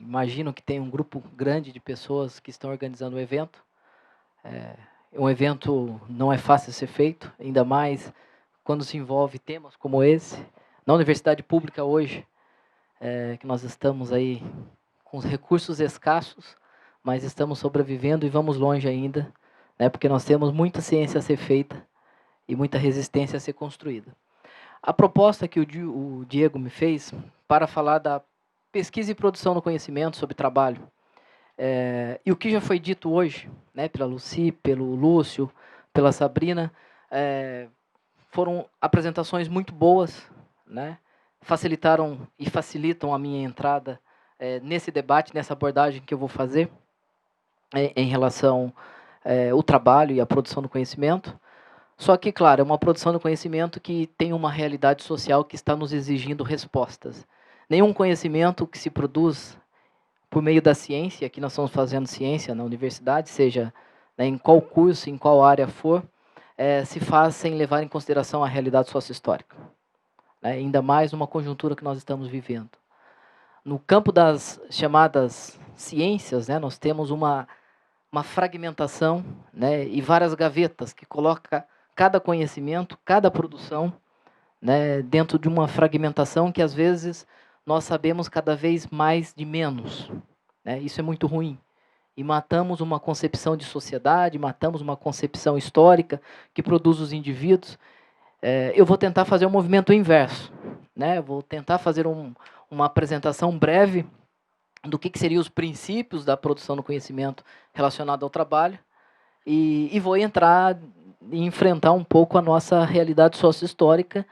imagino que tem um grupo grande de pessoas que estão organizando o evento. Um evento não é fácil de ser feito, ainda mais quando se envolve temas como esse. Na universidade pública hoje, que nós estamos aí com os recursos escassos, mas estamos sobrevivendo e vamos longe ainda, né, porque nós temos muita ciência a ser feita e muita resistência a ser construída. A proposta que o Diego me fez para falar da pesquisa e produção do conhecimento sobre trabalho, e o que já foi dito hoje, né, pela Lucy, pelo Lúcio, pela Sabrina, foram apresentações muito boas, né, facilitaram e facilitam a minha entrada nesse debate, nessa abordagem que eu vou fazer em relação ao trabalho e à produção do conhecimento. Só que, claro, é uma produção do conhecimento que tem uma realidade social que está nos exigindo respostas. Nenhum conhecimento que se produz por meio da ciência, aqui nós estamos fazendo ciência na universidade, seja, né, em qual curso, em qual área for, se faz sem levar em consideração a realidade sócio-histórica. Né, ainda mais numa conjuntura que nós estamos vivendo. No campo das chamadas ciências, né, nós temos uma fragmentação, né, e várias gavetas que coloca cada conhecimento, cada produção, né, dentro de uma fragmentação que às vezes nós sabemos cada vez mais de menos. Né, isso é muito ruim. E matamos uma concepção de sociedade, matamos uma concepção histórica que produz os indivíduos. Eu vou tentar fazer um movimento inverso. Né, vou tentar fazer uma apresentação breve do que seriam os princípios da produção do conhecimento relacionado ao trabalho e vou entrar e enfrentar um pouco a nossa realidade sócio-histórica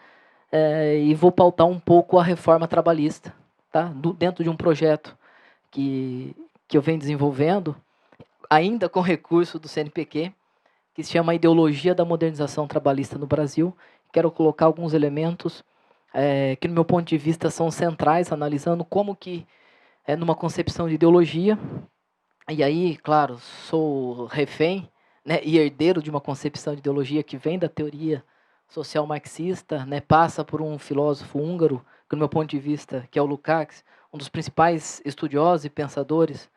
e vou pautar um pouco a reforma trabalhista, tá? Dentro de um projeto que eu venho desenvolvendo, ainda com recurso do CNPq, que se chama Ideologia da Modernização Trabalhista no Brasil. Quero colocar alguns elementos que, no meu ponto de vista, são centrais, analisando como que, numa concepção de ideologia, e aí, claro, sou refém, né, e herdeiro de uma concepção de ideologia que vem da teoria social marxista, né, passa por um filósofo húngaro, que, no meu ponto de vista, que é o Lukács, um dos principais estudiosos e pensadores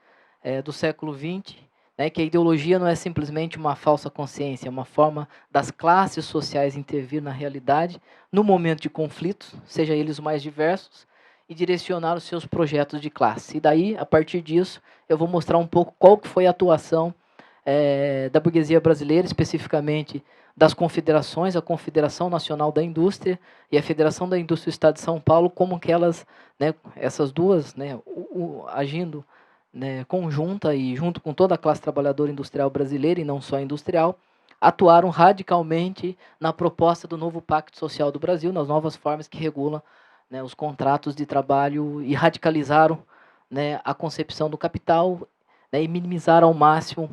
do século XX, né, que a ideologia não é simplesmente uma falsa consciência, é uma forma das classes sociais intervir na realidade, no momento de conflitos, seja eles os mais diversos, e direcionar os seus projetos de classe. E daí, a partir disso, eu vou mostrar um pouco qual que foi a atuação da burguesia brasileira, especificamente das confederações, a Confederação Nacional da Indústria e a Federação da Indústria do Estado de São Paulo, como que elas, né, essas duas, né, agindo, né, conjunta e junto com toda a classe trabalhadora industrial brasileira, e não só industrial, atuaram radicalmente na proposta do novo Pacto Social do Brasil, nas novas formas que regulam, né, os contratos de trabalho, e radicalizaram, né, a concepção do capital, né, e minimizaram ao máximo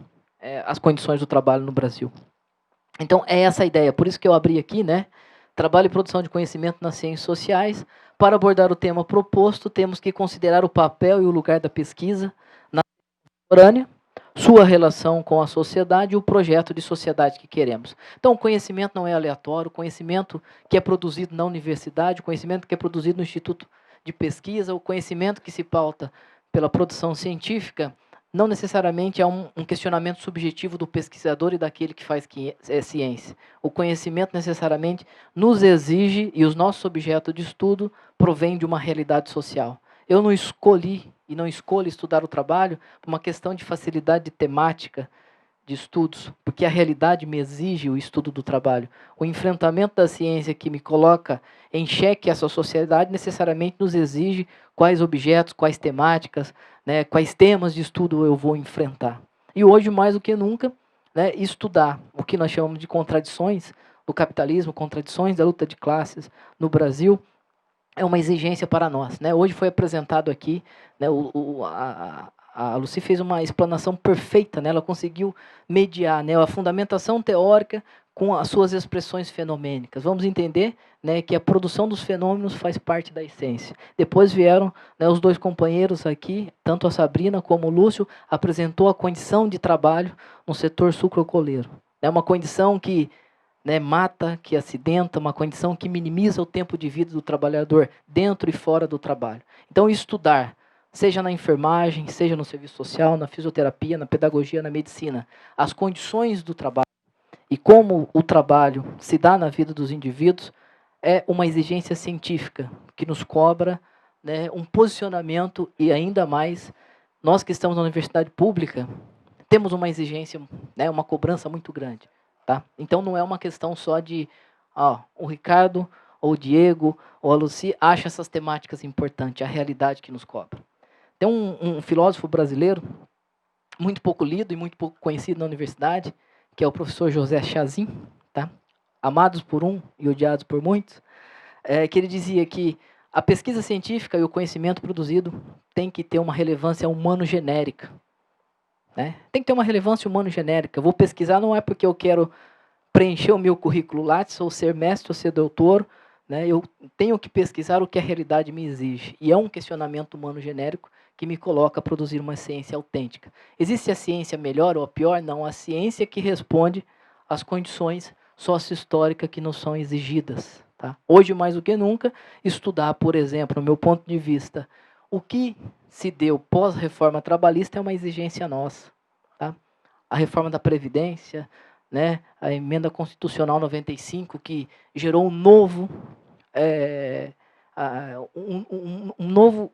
as condições do trabalho no Brasil. Então, é essa a ideia. Por isso que eu abri aqui, né, trabalho e produção de conhecimento nas ciências sociais. Para abordar o tema proposto, temos que considerar o papel e o lugar da pesquisa na contemporânea, sua relação com a sociedade e o projeto de sociedade que queremos. Então, o conhecimento não é aleatório, o conhecimento que é produzido na universidade, o conhecimento que é produzido no Instituto de Pesquisa, o conhecimento que se pauta pela produção científica, não necessariamente é um questionamento subjetivo do pesquisador e daquele que faz ciência. O conhecimento necessariamente nos exige, e os nossos objetos de estudo provêm de uma realidade social. Eu não escolhi e não escolho estudar o trabalho por uma questão de facilidade de temática de estudos, porque a realidade me exige o estudo do trabalho. O enfrentamento da ciência que me coloca em xeque essa sociedade necessariamente nos exige quais objetos, quais temáticas, né, quais temas de estudo eu vou enfrentar. E hoje, mais do que nunca, né, estudar o que nós chamamos de contradições do capitalismo, contradições da luta de classes no Brasil, é uma exigência para nós. Né? Hoje foi apresentado aqui, né, a Lucy fez uma explanação perfeita, né? Ela conseguiu mediar, né, a fundamentação teórica com as suas expressões fenomênicas. Vamos entender, né, que a produção dos fenômenos faz parte da essência. Depois vieram, né, os dois companheiros aqui, tanto a Sabrina como o Lúcio, apresentou a condição de trabalho no setor sucroalcooleiro. É uma condição que, né, mata, que acidenta, uma condição que minimiza o tempo de vida do trabalhador dentro e fora do trabalho. Então, estudar seja na enfermagem, seja no serviço social, na fisioterapia, na pedagogia, na medicina. As condições do trabalho e como o trabalho se dá na vida dos indivíduos é uma exigência científica que nos cobra, né, um posicionamento e ainda mais, nós que estamos na universidade pública, temos uma exigência, né, uma cobrança muito grande. Tá? Então não é uma questão só de o Ricardo, ou o Diego, ou a Lucy acha essas temáticas importantes, a realidade que nos cobra. Tem um filósofo brasileiro, muito pouco lido e muito pouco conhecido na universidade, que é o professor José Chazin, tá? Amados por um e odiados por muitos, que ele dizia que a pesquisa científica e o conhecimento produzido tem que ter uma relevância humano-genérica. Né? Tem que ter uma relevância humano-genérica. Eu vou pesquisar não é porque eu quero preencher o meu currículo Lattes, ou ser mestre, ou ser doutor, né? Eu tenho que pesquisar o que a realidade me exige. E é um questionamento humano-genérico que me coloca a produzir uma ciência autêntica. Existe a ciência melhor ou a pior? Não, a ciência que responde às condições sócio-históricas que nos são exigidas. Tá? Hoje, mais do que nunca, estudar, por exemplo, no meu ponto de vista, o que se deu pós-reforma trabalhista é uma exigência nossa. Tá? A reforma da Previdência, né, a emenda constitucional 95, que gerou um novo, um novo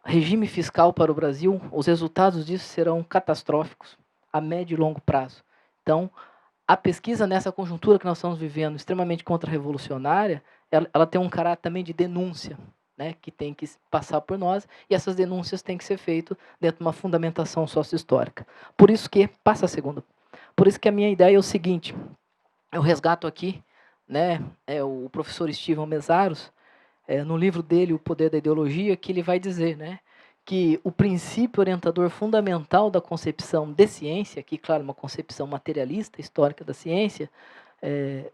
regime fiscal para o Brasil, os resultados disso serão catastróficos a médio e longo prazo. Então, a pesquisa nessa conjuntura que nós estamos vivendo, extremamente contra-revolucionária, ela tem um caráter também de denúncia, né, que tem que passar por nós, e essas denúncias têm que ser feitas dentro de uma fundamentação sócio-histórica. Por isso que, passa a segunda. Por isso que a minha ideia é o seguinte, eu resgato aqui, né, o professor Steven Mesaros, no livro dele, O Poder da Ideologia, que ele vai dizer, né, que o princípio orientador fundamental da concepção de ciência, que, claro, uma concepção materialista, histórica da ciência,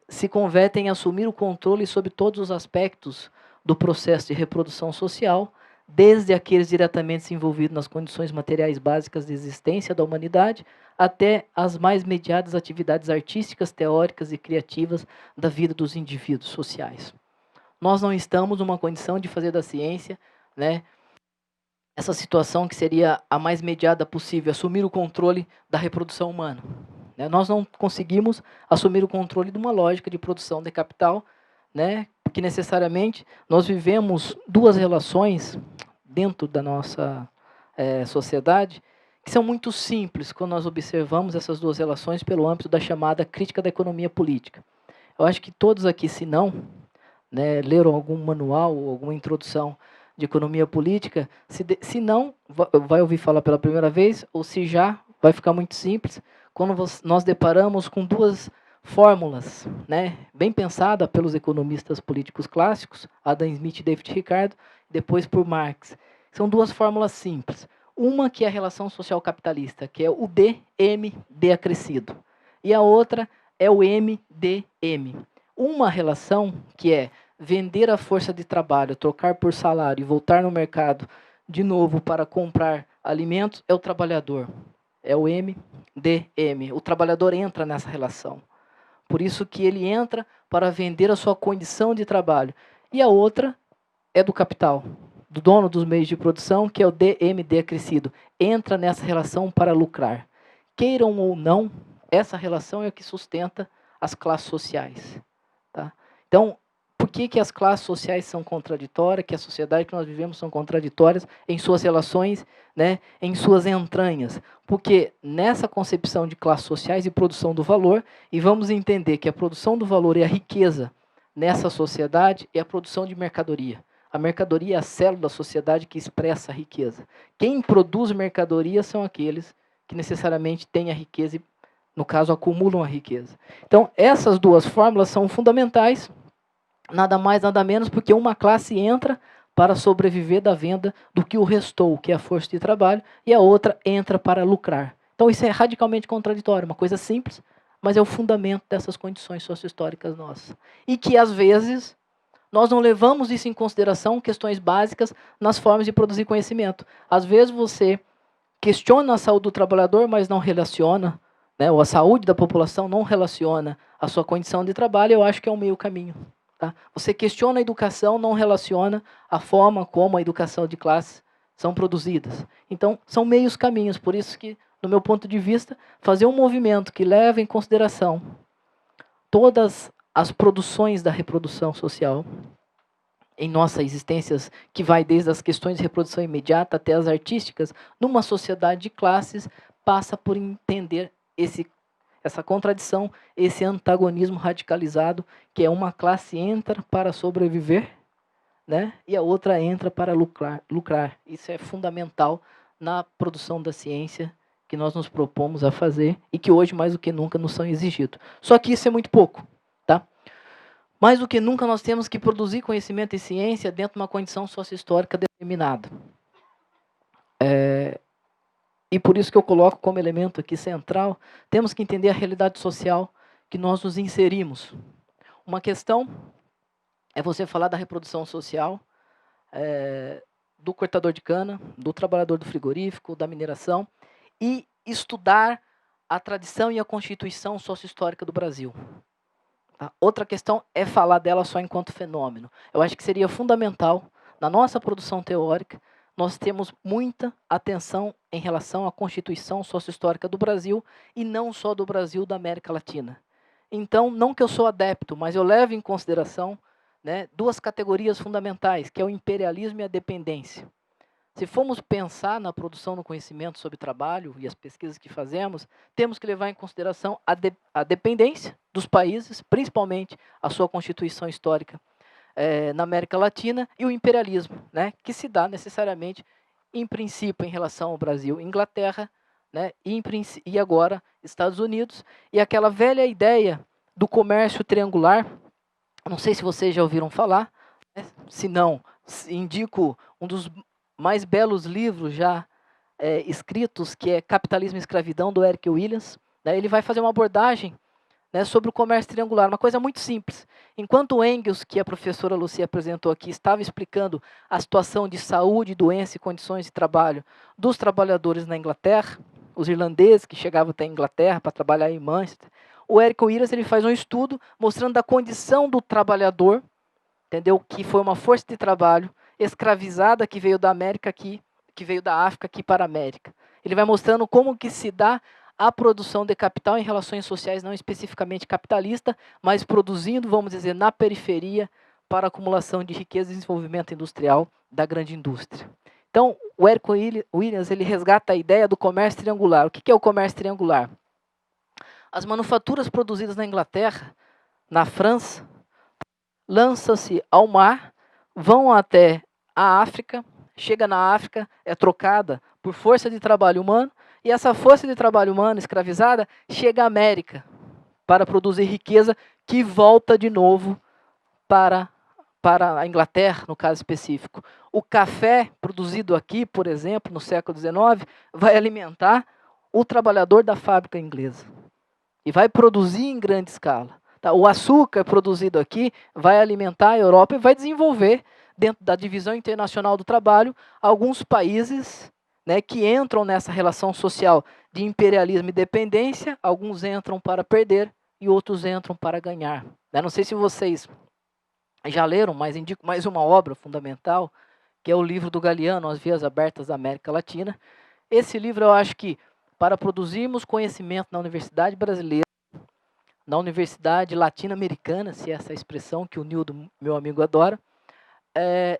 se converte em assumir o controle sobre todos os aspectos do processo de reprodução social, desde aqueles diretamente envolvidos nas condições materiais básicas de existência da humanidade, até as mais mediadas atividades artísticas, teóricas e criativas da vida dos indivíduos sociais. Nós não estamos numa condição de fazer da ciência, né, essa situação que seria a mais mediada possível, assumir o controle da reprodução humana. Né? Nós não conseguimos assumir o controle de uma lógica de produção de capital, né, porque necessariamente nós vivemos duas relações dentro da nossa sociedade que são muito simples quando nós observamos essas duas relações pelo âmbito da chamada crítica da economia política. Eu acho que todos aqui, se não, né, leram algum manual ou alguma introdução de economia política, se não, vai ouvir falar pela primeira vez, ou se já, vai ficar muito simples, quando nós deparamos com duas fórmulas, né, bem pensada pelos economistas políticos clássicos, Adam Smith e David Ricardo, depois por Marx. São duas fórmulas simples. Uma que é a relação social capitalista, que é o D acrescido. E a outra é o MDM. Uma relação que é vender a força de trabalho, trocar por salário e voltar no mercado de novo para comprar alimentos é o trabalhador. É o MDM. O trabalhador entra nessa relação. Por isso que ele entra para vender a sua condição de trabalho. E a outra é do capital, do dono dos meios de produção, que é o DMD acrescido. Entra nessa relação para lucrar. Queiram ou não, essa relação é o que sustenta as classes sociais. Tá? Então, por que as classes sociais são contraditórias, que a sociedade que nós vivemos são contraditórias em suas relações, né, em suas entranhas? Porque nessa concepção de classes sociais e produção do valor, e vamos entender que a produção do valor e a riqueza nessa sociedade é a produção de mercadoria. A mercadoria é a célula da sociedade que expressa a riqueza. Quem produz mercadoria são aqueles que necessariamente têm a riqueza e, no caso, acumulam a riqueza. Então, essas duas fórmulas são fundamentais, nada mais, nada menos, porque uma classe entra para sobreviver da venda do que o restou, que é a força de trabalho, e a outra entra para lucrar. Então, isso é radicalmente contraditório, uma coisa simples, mas é o fundamento dessas condições socio-históricas nossas. E que, às vezes, nós não levamos isso em consideração, questões básicas, nas formas de produzir conhecimento. Às vezes, você questiona a saúde do trabalhador, mas não relaciona, né, ou a saúde da população não relaciona a sua condição de trabalho, eu acho que é um meio caminho. Tá? Você questiona a educação, não relaciona a forma como a educação de classe são produzidas. Então, são meios caminhos, por isso que, do meu ponto de vista, fazer um movimento que leva em consideração todas as produções da reprodução social em nossa existência, que vai desde as questões de reprodução imediata até as artísticas, numa sociedade de classes, passa por entender essa contradição, esse antagonismo radicalizado, que é uma classe entra para sobreviver, né, e a outra entra para lucrar. Isso é fundamental na produção da ciência que nós nos propomos a fazer e que hoje, mais do que nunca, nos são exigidos. Só que isso é muito pouco. Tá? Mais do que nunca, nós temos que produzir conhecimento e ciência dentro de uma condição socio-histórica determinada. E por isso que eu coloco como elemento aqui central, temos que entender a realidade social que nós nos inserimos. Uma questão é você falar da reprodução social, do cortador de cana, do trabalhador do frigorífico, da mineração, e estudar a tradição e a constituição socio-histórica do Brasil. Tá? Outra questão é falar dela só enquanto fenômeno. Eu acho que seria fundamental, na nossa produção teórica, nós temos muita atenção em relação à constituição socio-histórica do Brasil, e não só do Brasil, da América Latina. Então, não que eu sou adepto, mas eu levo em consideração, né, duas categorias fundamentais, que é o imperialismo e a dependência. Se formos pensar na produção do conhecimento sobre trabalho e as pesquisas que fazemos, temos que levar em consideração a dependência dos países, principalmente a sua constituição histórica na América Latina, e o imperialismo, né, que se dá necessariamente, em princípio, em relação ao Brasil, Inglaterra, né, e agora Estados Unidos, e aquela velha ideia do comércio triangular. Não sei se vocês já ouviram falar, né? Se não, indico um dos mais belos livros já escritos, que é Capitalismo e Escravidão, do Eric Williams. Né? Ele vai fazer uma abordagem, né, sobre o comércio triangular, uma coisa muito simples. Enquanto o Engels, que a professora Lucia apresentou aqui, estava explicando a situação de saúde, doença e condições de trabalho dos trabalhadores na Inglaterra, os irlandeses que chegavam até a Inglaterra para trabalhar em Manchester, o Eric Williams ele faz um estudo mostrando a condição do trabalhador, entendeu? Que foi uma força de trabalho escravizada que veio da América aqui, que veio da África aqui para a América. Ele vai mostrando como que se dá a produção de capital em relações sociais não especificamente capitalista, mas produzindo, vamos dizer, na periferia para a acumulação de riqueza e desenvolvimento industrial da grande indústria. Então, o Eric Williams ele resgata a ideia do comércio triangular. O que é o comércio triangular? As manufaturas produzidas na Inglaterra, na França, lançam-se ao mar, vão até a África, chega na África, é trocada por força de trabalho humano, e essa força de trabalho humano escravizada chega à América para produzir riqueza que volta de novo para a Inglaterra, no caso específico. O café produzido aqui, por exemplo, no século XIX, vai alimentar o trabalhador da fábrica inglesa. E vai produzir em grande escala. Tá? O açúcar produzido aqui vai alimentar a Europa e vai desenvolver, dentro da divisão internacional do trabalho, alguns países, né, que entram nessa relação social de imperialismo e dependência. Alguns entram para perder e outros entram para ganhar. Eu não sei se vocês já leram, mas indico mais uma obra fundamental, que é o livro do Galeano, As Vias Abertas da América Latina. Esse livro eu acho que, para produzirmos conhecimento na Universidade Brasileira, na Universidade Latino-Americana, se é essa expressão que o Nildo, meu amigo, adora,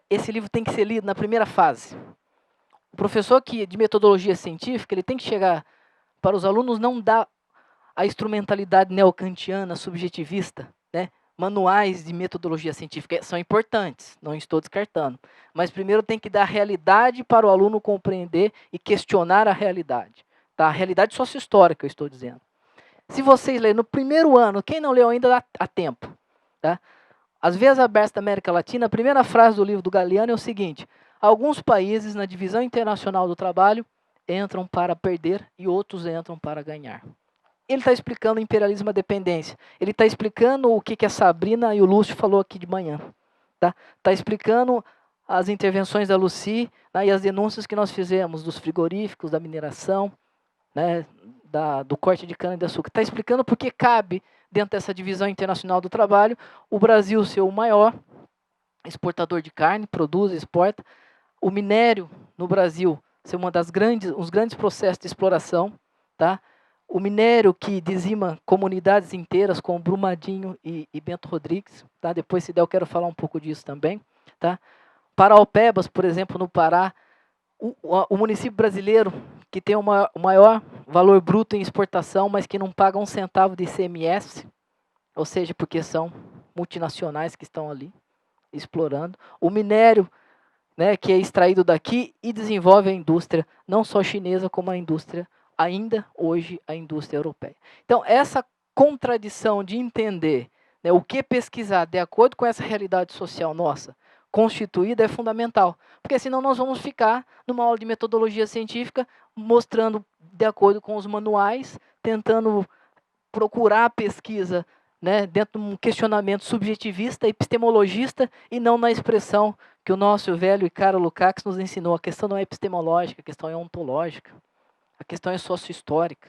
esse livro tem que ser lido na primeira fase. O professor de metodologia científica, ele tem que chegar para os alunos, não dar a instrumentalidade neocantiana, subjetivista, né? Manuais de metodologia científica são importantes, não estou descartando, mas primeiro tem que dar a realidade para o aluno compreender e questionar a realidade. Tá? A realidade socio-histórica, eu estou dizendo. Se vocês lerem no primeiro ano, quem não leu ainda dá tempo. Tá? As Vias Abertas da América Latina, a primeira frase do livro do Galeano é o seguinte: alguns países na divisão internacional do trabalho entram para perder e outros entram para ganhar. Ele está explicando o imperialismo e a dependência. Ele está explicando o que a Sabrina e o Lúcio falou aqui de manhã. Tá explicando as intervenções da Lucy, né, e as denúncias que nós fizemos dos frigoríficos, da mineração, né, do corte de cana-de-açúcar. Está explicando por que cabe, dentro dessa divisão internacional do trabalho, o Brasil ser o maior exportador de carne, produz e exporta, o minério no Brasil ser uns grandes processos de exploração, tá? O minério que dizima comunidades inteiras, como Brumadinho e Bento Rodrigues, tá? Depois, se der, eu quero falar um pouco disso também, tá? Paraopebas, por exemplo, no Pará, o município brasileiro que tem o maior valor bruto em exportação, mas que não paga um centavo de ICMS, ou seja, porque são multinacionais que estão ali explorando. O minério, né, que é extraído daqui e desenvolve a indústria, não só chinesa, como a indústria, ainda hoje, a indústria europeia. Então, essa contradição de entender, né, o que pesquisar de acordo com essa realidade social nossa, constituída, é fundamental. Porque senão nós vamos ficar numa aula de metodologia científica, mostrando de acordo com os manuais, tentando procurar a pesquisa, né, dentro de um questionamento subjetivista, epistemologista, e não na expressão que o nosso velho e caro Lukács nos ensinou. A questão não é epistemológica, a questão é ontológica, a questão é socio-histórica.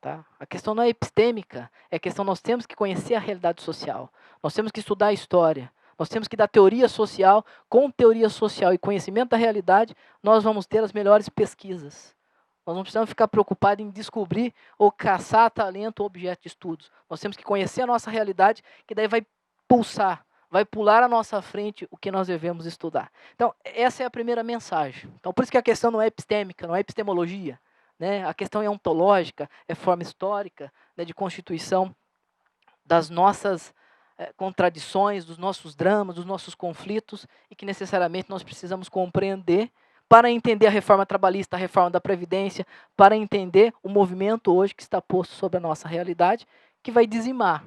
Tá? A questão não é epistêmica, é a questão nós temos que conhecer a realidade social, nós temos que estudar a história, nós temos que dar teoria social, com teoria social e conhecimento da realidade, nós vamos ter as melhores pesquisas. Nós não precisamos ficar preocupados em descobrir ou caçar talento ou objeto de estudos. Nós temos que conhecer a nossa realidade, que daí vai pulsar, vai pular à nossa frente o que nós devemos estudar. Então, essa é a primeira mensagem. Então, por isso que a questão não é epistêmica, não é epistemologia, né? A questão é ontológica, é forma histórica, né, de constituição das nossas contradições, dos nossos dramas, dos nossos conflitos, e que necessariamente nós precisamos compreender para entender a reforma trabalhista, a reforma da Previdência, para entender o movimento hoje que está posto sobre a nossa realidade, que vai dizimar,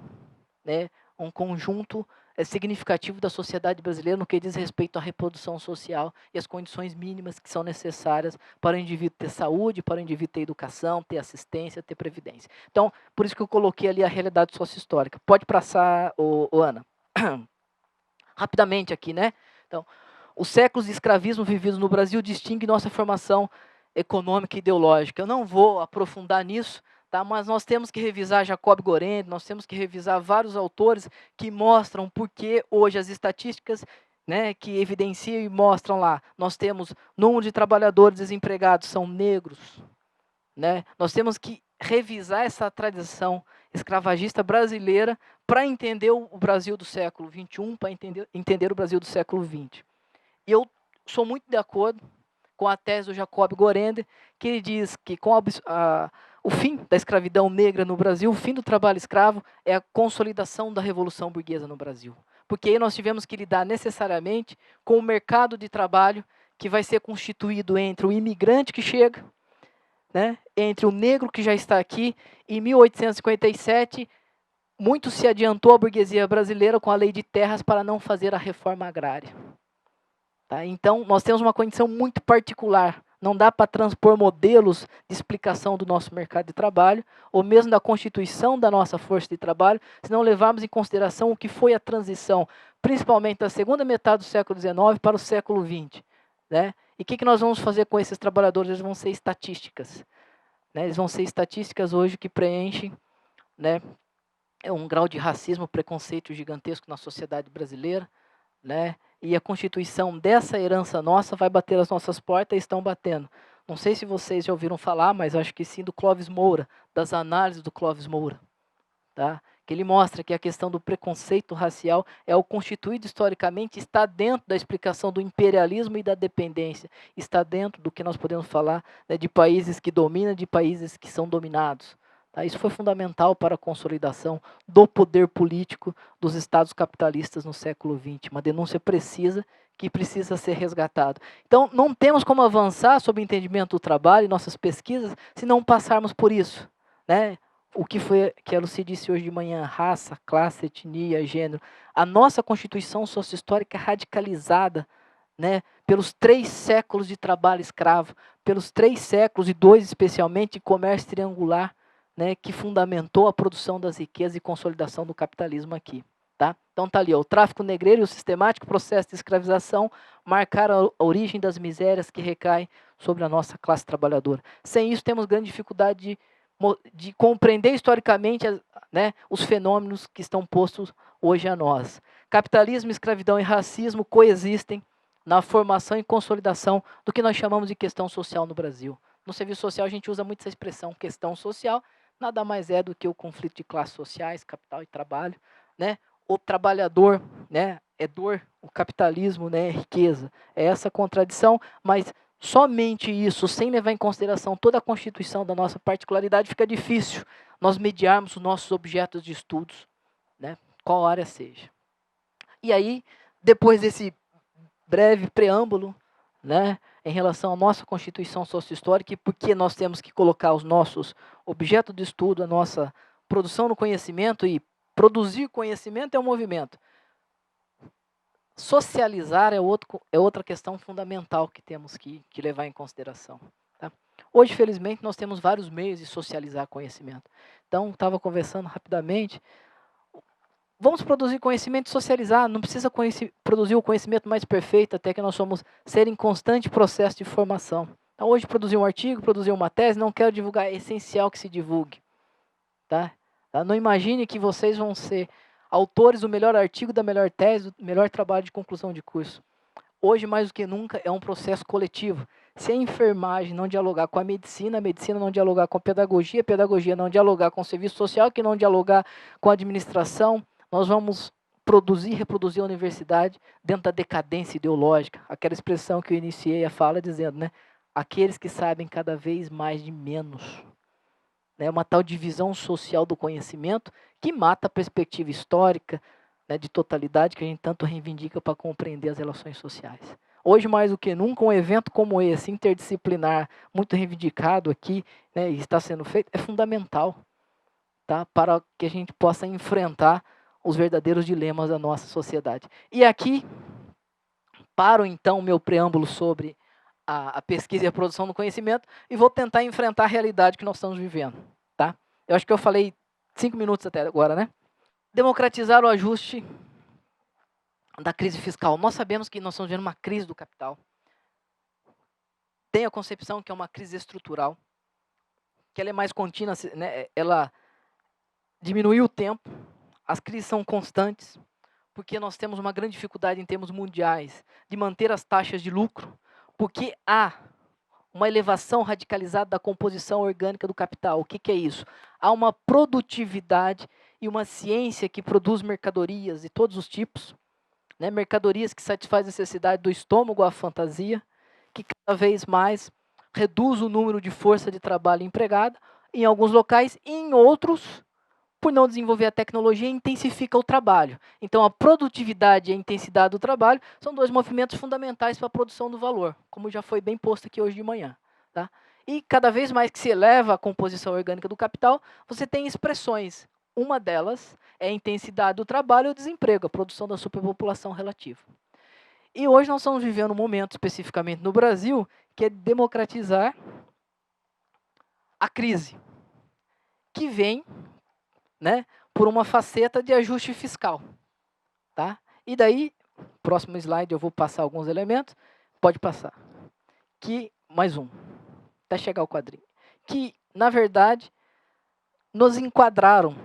né, um conjunto significativo da sociedade brasileira no que diz respeito à reprodução social e as condições mínimas que são necessárias para o indivíduo ter saúde, para o indivíduo ter educação, ter assistência, ter previdência. Então, por isso que eu coloquei ali a realidade socio-histórica. Pode passar, Ana. Rapidamente aqui, né? Então, os séculos de escravismo vividos no Brasil distinguem nossa formação econômica e ideológica. Eu não vou aprofundar nisso, tá? Mas nós temos que revisar Jacob Gorende, nós temos que revisar vários autores que mostram por que hoje as estatísticas, né, que evidenciam e mostram lá, nós temos número de trabalhadores desempregados são negros, né? Nós temos que revisar essa tradição escravagista brasileira para entender o Brasil do século XXI, para entender o Brasil do século XX. E eu sou muito de acordo com a tese do Jacob Gorende, que ele diz que com o fim da escravidão negra no Brasil, o fim do trabalho escravo, é a consolidação da Revolução Burguesa no Brasil. Porque aí nós tivemos que lidar necessariamente com o mercado de trabalho que vai ser constituído entre o imigrante que chega, né, entre o negro que já está aqui. Em 1857, muito se adiantou a burguesia brasileira com a lei de terras para não fazer a reforma agrária. Tá? Então, nós temos uma condição muito particular. Não dá para transpor modelos de explicação do nosso mercado de trabalho, ou mesmo da constituição da nossa força de trabalho, se não levarmos em consideração o que foi a transição, principalmente da segunda metade do século XIX para o século XX. Né? E o que nós vamos fazer com esses trabalhadores? Eles vão ser estatísticas. Né? Eles vão ser estatísticas hoje que preenchem, né, um grau de racismo, preconceito gigantesco na sociedade brasileira, né? E a constituição dessa herança nossa vai bater as nossas portas e estão batendo. Não sei se vocês já ouviram falar, mas acho que sim, do Clóvis Moura, das análises do Clóvis Moura. Tá? Que ele mostra que a questão do preconceito racial é o constituído historicamente, está dentro da explicação do imperialismo e da dependência, está dentro do que nós podemos falar, né, de países que dominam, de países que são dominados. Tá? Isso foi fundamental para a consolidação do poder político dos estados capitalistas no século XX, uma denúncia precisa que precisa ser resgatado. Então, não temos como avançar sobre o entendimento do trabalho e nossas pesquisas se não passarmos por isso, né? O que foi que a Lucy disse hoje de manhã, raça, classe, etnia, gênero. A nossa Constituição Socio-Histórica é radicalizada, né, pelos 3 séculos de trabalho escravo, pelos 3 séculos, e 2 especialmente, de comércio triangular, né, que fundamentou a produção das riquezas e consolidação do capitalismo aqui. Tá? Então está ali, ó, o tráfico negreiro e o sistemático processo de escravização marcaram a origem das misérias que recaem sobre a nossa classe trabalhadora. Sem isso, temos grande dificuldade de compreender historicamente, né, os fenômenos que estão postos hoje a nós. Capitalismo, escravidão e racismo coexistem na formação e consolidação do que nós chamamos de questão social no Brasil. No serviço social a gente usa muito essa expressão questão social, nada mais é do que o conflito de classes sociais, capital e trabalho, né? O trabalhador, né, é dor, o capitalismo, né, é riqueza. É essa contradição, mas somente isso, sem levar em consideração toda a constituição da nossa particularidade, fica difícil nós mediarmos os nossos objetos de estudos, né, qual área seja. E aí, depois desse breve preâmbulo, né, em relação à nossa constituição sociohistórica e por que nós temos que colocar os nossos objetos de estudo, a nossa produção no conhecimento, e produzir conhecimento é um movimento. Socializar é outra questão fundamental que temos que levar em consideração. Tá? Hoje, felizmente, nós temos vários meios de socializar conhecimento. Então, estava conversando rapidamente. Vamos produzir conhecimento e socializar. Não precisa produzir o conhecimento mais perfeito, até que nós somos ser em constante processo de formação. Então, hoje, produzir um artigo, produzir uma tese, não quero divulgar, é essencial que se divulgue. Tá? Não imagine que vocês vão ser autores do melhor artigo, da melhor tese, do melhor trabalho de conclusão de curso. Hoje, mais do que nunca, é um processo coletivo. Se a enfermagem não dialogar com a medicina não dialogar com a pedagogia não dialogar com o serviço social, que não dialogar com a administração, nós vamos produzir e reproduzir a universidade dentro da decadência ideológica. Aquela expressão que eu iniciei a fala dizendo, né? Aqueles que sabem cada vez mais de menos. Né, uma tal divisão social do conhecimento que mata a perspectiva histórica, né, de totalidade que a gente tanto reivindica para compreender as relações sociais. Hoje, mais do que nunca, um evento como esse, interdisciplinar, muito reivindicado aqui, né, e está sendo feito, é fundamental, tá, para que a gente possa enfrentar os verdadeiros dilemas da nossa sociedade. E aqui, paro então o meu preâmbulo sobre a pesquisa e a produção do conhecimento e vou tentar enfrentar a realidade que nós estamos vivendo. Tá? Eu acho que eu falei 5 minutos até agora, né? Democratizar o ajuste da crise fiscal. Nós sabemos que nós estamos vivendo uma crise do capital. Tem a concepção que é uma crise estrutural, que ela é mais contínua, né? Ela diminuiu o tempo, as crises são constantes, porque nós temos uma grande dificuldade em termos mundiais de manter as taxas de lucro, porque há uma elevação radicalizada da composição orgânica do capital. O que é isso? Há uma produtividade e uma ciência que produz mercadorias de todos os tipos, né? Mercadorias que satisfazem a necessidade do estômago à fantasia, que cada vez mais reduz o número de força de trabalho empregada em alguns locais e em outros, por não desenvolver a tecnologia, intensifica o trabalho. Então, a produtividade e a intensidade do trabalho são dois movimentos fundamentais para a produção do valor, como já foi bem posto aqui hoje de manhã. Tá? E cada vez mais que se eleva a composição orgânica do capital, você tem expressões. Uma delas é a intensidade do trabalho e o desemprego, a produção da superpopulação relativa. E hoje nós estamos vivendo um momento, especificamente no Brasil, que é democratizar a crise, que vem, né, por uma faceta de ajuste fiscal. Tá? E daí, próximo slide eu vou passar alguns elementos, pode passar. Mais um, até chegar ao quadrinho. Que, na verdade, nos enquadraram,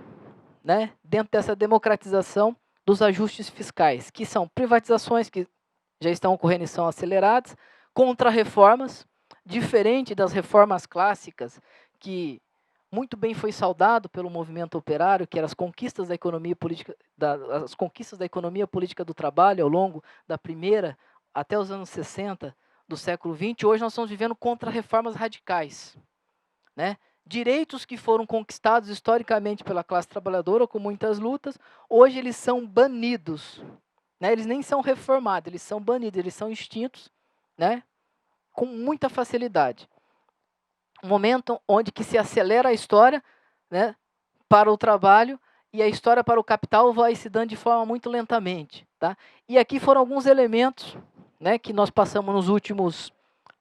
né, dentro dessa democratização dos ajustes fiscais, que são privatizações que já estão ocorrendo e são aceleradas, contra-reformas, diferente das reformas clássicas, que muito bem foi saudado pelo movimento operário, que eram as conquistas da economia política, as conquistas da economia política do trabalho ao longo da primeira até os anos 60 do século XX. Hoje nós estamos vivendo contra-reformas radicais, né? Direitos que foram conquistados historicamente pela classe trabalhadora com muitas lutas, hoje eles são banidos, né? Eles nem são reformados, eles são banidos, eles são extintos, né? Com muita facilidade. Um momento onde que se acelera a história, né, para o trabalho, e a história para o capital vai se dando de forma muito lentamente. Tá? E aqui foram alguns elementos, né, que nós passamos nos últimos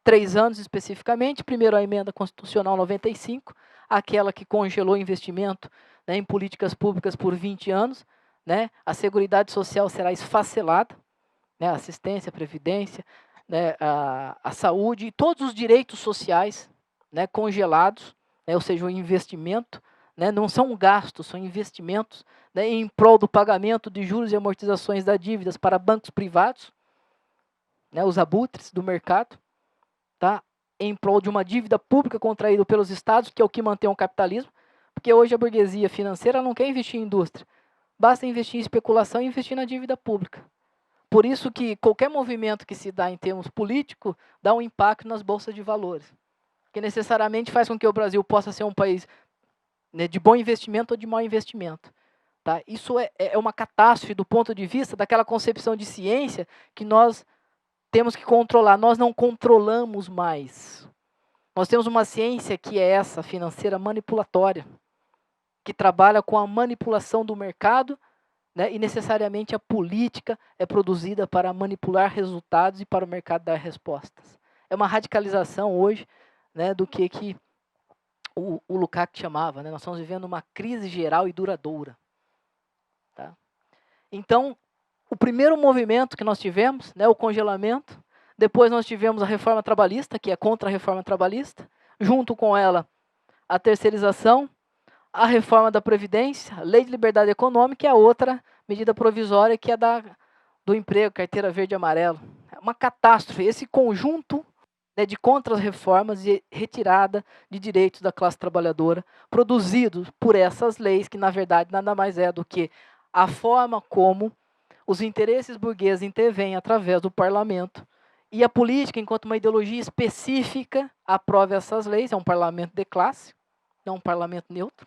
3 anos especificamente. Primeiro, a emenda constitucional 95, aquela que congelou investimento, né, em políticas públicas por 20 anos. Né? A Seguridade Social será esfacelada, né, a assistência, a previdência, né, a saúde e todos os direitos sociais, né, congelados, né, ou seja, o investimento, né, não são gastos, são investimentos, né, em prol do pagamento de juros e amortizações das dívidas para bancos privados, né, os abutres do mercado, tá, em prol de uma dívida pública contraída pelos estados, que é o que mantém o capitalismo, porque hoje a burguesia financeira não quer investir em indústria, basta investir em especulação e investir na dívida pública. Por isso que qualquer movimento que se dá em termos políticos dá um impacto nas bolsas de valores, que necessariamente faz com que o Brasil possa ser um país, né, de bom investimento ou de mau investimento. Tá? Isso é uma catástrofe do ponto de vista daquela concepção de ciência que nós temos que controlar. Nós não controlamos mais. Nós temos uma ciência que é essa, financeira manipulatória, que trabalha com a manipulação do mercado, né, e necessariamente a política é produzida para manipular resultados e para o mercado dar respostas. É uma radicalização hoje, né, do que o Lukács chamava, né, nós estamos vivendo uma crise geral e duradoura. Tá? Então, o primeiro movimento que nós tivemos, né, o congelamento, depois nós tivemos a reforma trabalhista, que é contra a reforma trabalhista, junto com ela a terceirização, a reforma da Previdência, a Lei de Liberdade Econômica e a outra medida provisória, que é do emprego, carteira verde e amarelo. É uma catástrofe. Esse conjunto, né, de contra-reformas e retirada de direitos da classe trabalhadora, produzidos por essas leis, que na verdade nada mais é do que a forma como os interesses burgueses intervêm através do parlamento, e a política, enquanto uma ideologia específica, aprova essas leis. É um parlamento de classe, não um parlamento neutro.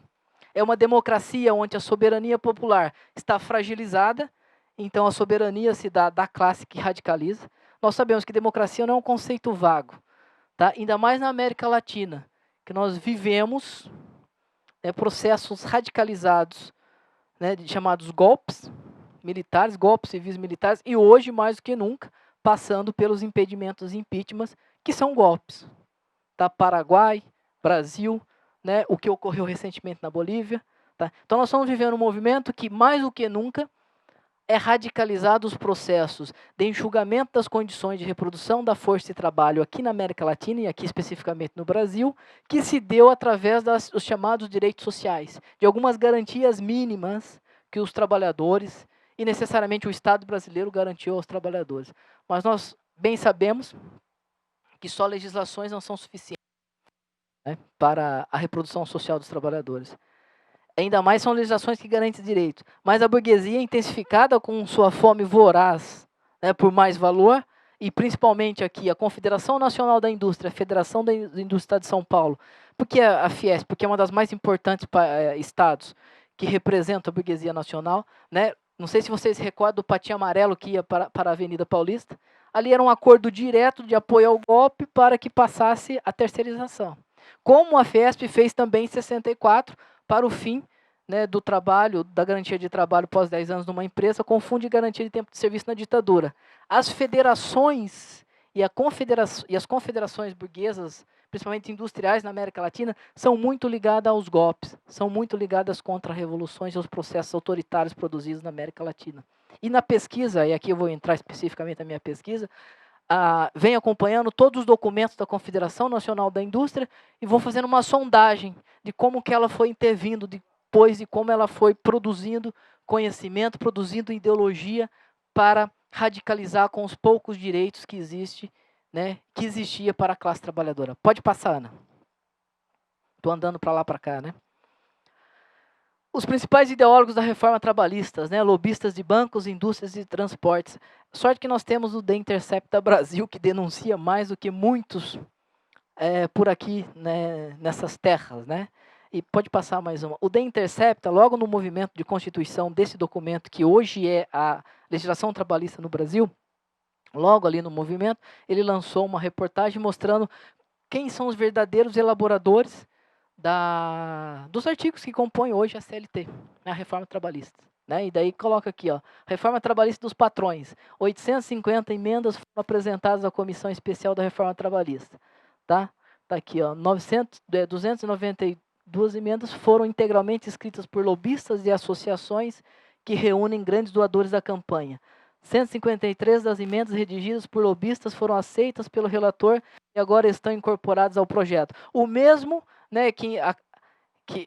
É uma democracia onde a soberania popular está fragilizada, então a soberania se dá da classe que radicaliza. Nós sabemos que democracia não é um conceito vago, tá? Ainda mais na América Latina, que nós vivemos, né, processos radicalizados, né, chamados golpes militares, golpes civis militares, e hoje, mais do que nunca, passando pelos impedimentos e impeachments, que são golpes. Tá? Paraguai, Brasil, né, o que ocorreu recentemente na Bolívia. Tá? Então nós estamos vivendo um movimento que, mais do que nunca, é radicalizado os processos de enxugamento das condições de reprodução da força de trabalho aqui na América Latina e aqui especificamente no Brasil, que se deu através dos chamados direitos sociais, de algumas garantias mínimas que os trabalhadores e necessariamente o Estado brasileiro garantiu aos trabalhadores. Mas nós bem sabemos que só legislações não são suficientes, né, para a reprodução social dos trabalhadores. Ainda mais são legislações que garantem direitos. Mas a burguesia, intensificada com sua fome voraz, né, por mais valor, e principalmente aqui a Confederação Nacional da Indústria, a Federação da Indústria do Estado de São Paulo, porque a Fiesp, porque é uma das mais importantes estados que representam a burguesia nacional, né? Não sei se vocês se recordam do patinho amarelo que ia para a Avenida Paulista. Ali era um acordo direto de apoio ao golpe para que passasse a terceirização. Como a Fiesp fez também em 64, para o fim, né, do trabalho, da garantia de trabalho pós 10 anos numa empresa, confunde garantia de tempo de serviço na ditadura. As federações e as confederações burguesas, principalmente industriais na América Latina, são muito ligadas aos golpes, são muito ligadas contra revoluções e aos processos autoritários produzidos na América Latina. E na pesquisa, e aqui eu vou entrar especificamente na minha pesquisa, vem acompanhando todos os documentos da Confederação Nacional da Indústria e vou fazendo uma sondagem de como que ela foi intervindo depois e como ela foi produzindo conhecimento, produzindo ideologia para radicalizar com os poucos direitos que existe, né, que existia para a classe trabalhadora. Pode passar, Ana. Estou andando para lá, para cá, né? Os principais ideólogos da reforma trabalhista, né, lobistas de bancos, indústrias e transportes. Sorte que nós temos o The Intercept Brasil, que denuncia mais do que muitos por aqui, né, nessas terras, né? E pode passar mais uma. O The Intercept, logo no movimento de constituição desse documento, que hoje é a legislação trabalhista no Brasil, logo ali no movimento, ele lançou uma reportagem mostrando quem são os verdadeiros elaboradores dos artigos que compõem hoje a CLT, a reforma trabalhista. Né? E daí coloca aqui, ó, reforma trabalhista dos patrões. 850 emendas foram apresentadas à Comissão Especial da Reforma Trabalhista. Tá aqui, ó, 292 emendas foram integralmente escritas por lobistas e associações que reúnem grandes doadores da campanha. 153 das emendas redigidas por lobistas foram aceitas pelo relator e agora estão incorporadas ao projeto. O mesmo, né, que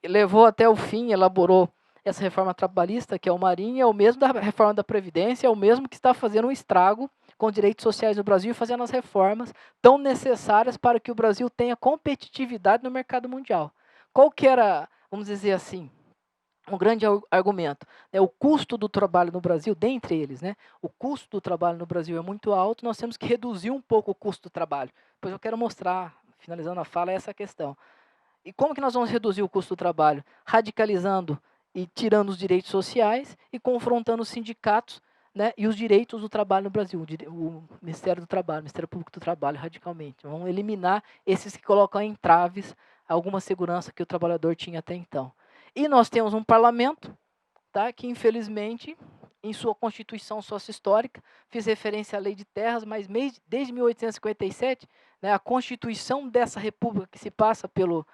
levou até o fim, elaborou essa reforma trabalhista, que é o Marinho, é o mesmo da reforma da Previdência, é o mesmo que está fazendo um estrago com direitos sociais no Brasil e fazendo as reformas tão necessárias para que o Brasil tenha competitividade no mercado mundial. Qual que era, vamos dizer assim, um grande argumento, né? O custo do trabalho no Brasil, dentre eles, né? O custo do trabalho no Brasil é muito alto, nós temos que reduzir um pouco o custo do trabalho. Depois eu quero mostrar, finalizando a fala, essa questão. E como que nós vamos reduzir o custo do trabalho? Radicalizando e tirando os direitos sociais e confrontando os sindicatos, né, e os direitos do trabalho no Brasil, o Ministério do Trabalho, o Ministério Público do Trabalho, radicalmente. Vamos eliminar esses que colocam em entraves alguma segurança que o trabalhador tinha até então. E nós temos um parlamento, tá, que infelizmente, em sua Constituição Sócio-Histórica, fiz referência à Lei de Terras, mas desde 1857, né, a Constituição dessa república que se passa pelo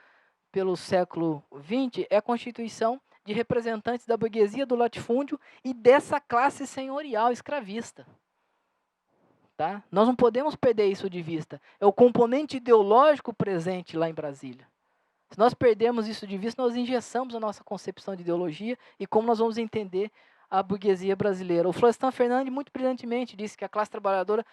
século XX é a Constituição de representantes da burguesia do latifúndio e dessa classe senhorial escravista. Tá? Nós não podemos perder isso de vista. É o componente ideológico presente lá em Brasília. Se nós perdermos isso de vista, nós engessamos a nossa concepção de ideologia e como nós vamos entender a burguesia brasileira. O Florestan Fernandes, muito brilhantemente, disse que a classe trabalhadora,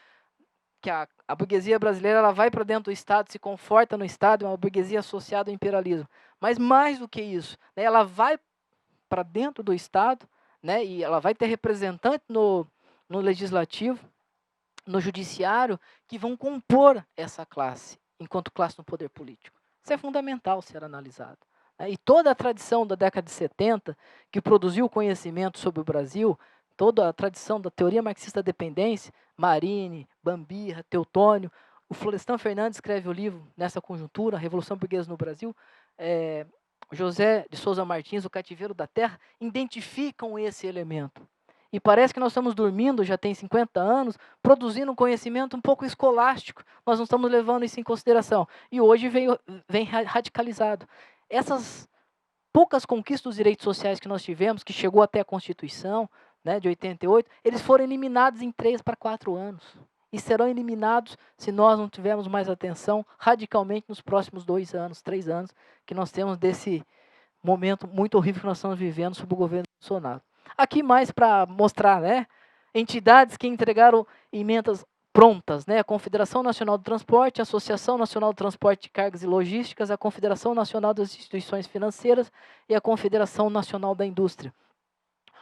que a burguesia brasileira, ela vai para dentro do Estado, se conforta no Estado, é uma burguesia associada ao imperialismo. Mas mais do que isso, né, ela vai para dentro do Estado, né, e ela vai ter representantes no Legislativo, no Judiciário, que vão compor essa classe, enquanto classe no poder político. Isso é fundamental ser analisado. E toda a tradição da década de 70, que produziu conhecimento sobre o Brasil, toda a tradição da teoria marxista da dependência, Marini, Bambirra, Teutônio, o Florestan Fernandes escreve o livro nessa conjuntura, a Revolução Burguesa no Brasil, José de Souza Martins, O Cativeiro da Terra, identificam esse elemento. E parece que nós estamos dormindo, já tem 50 anos, produzindo um conhecimento um pouco escolástico. Nós não estamos levando isso em consideração. E hoje vem radicalizado. Essas poucas conquistas dos direitos sociais que nós tivemos, que chegou até a Constituição, né, de 88, eles foram eliminados em 3 para 4 anos. E serão eliminados se nós não tivermos mais atenção radicalmente nos próximos 2 anos, 3 anos, que nós temos desse momento muito horrível que nós estamos vivendo sob o governo Bolsonaro. Aqui mais para mostrar, né, entidades que entregaram emendas prontas, né, a Confederação Nacional do Transporte, a Associação Nacional do Transporte de Cargas e Logísticas, a Confederação Nacional das Instituições Financeiras e a Confederação Nacional da Indústria.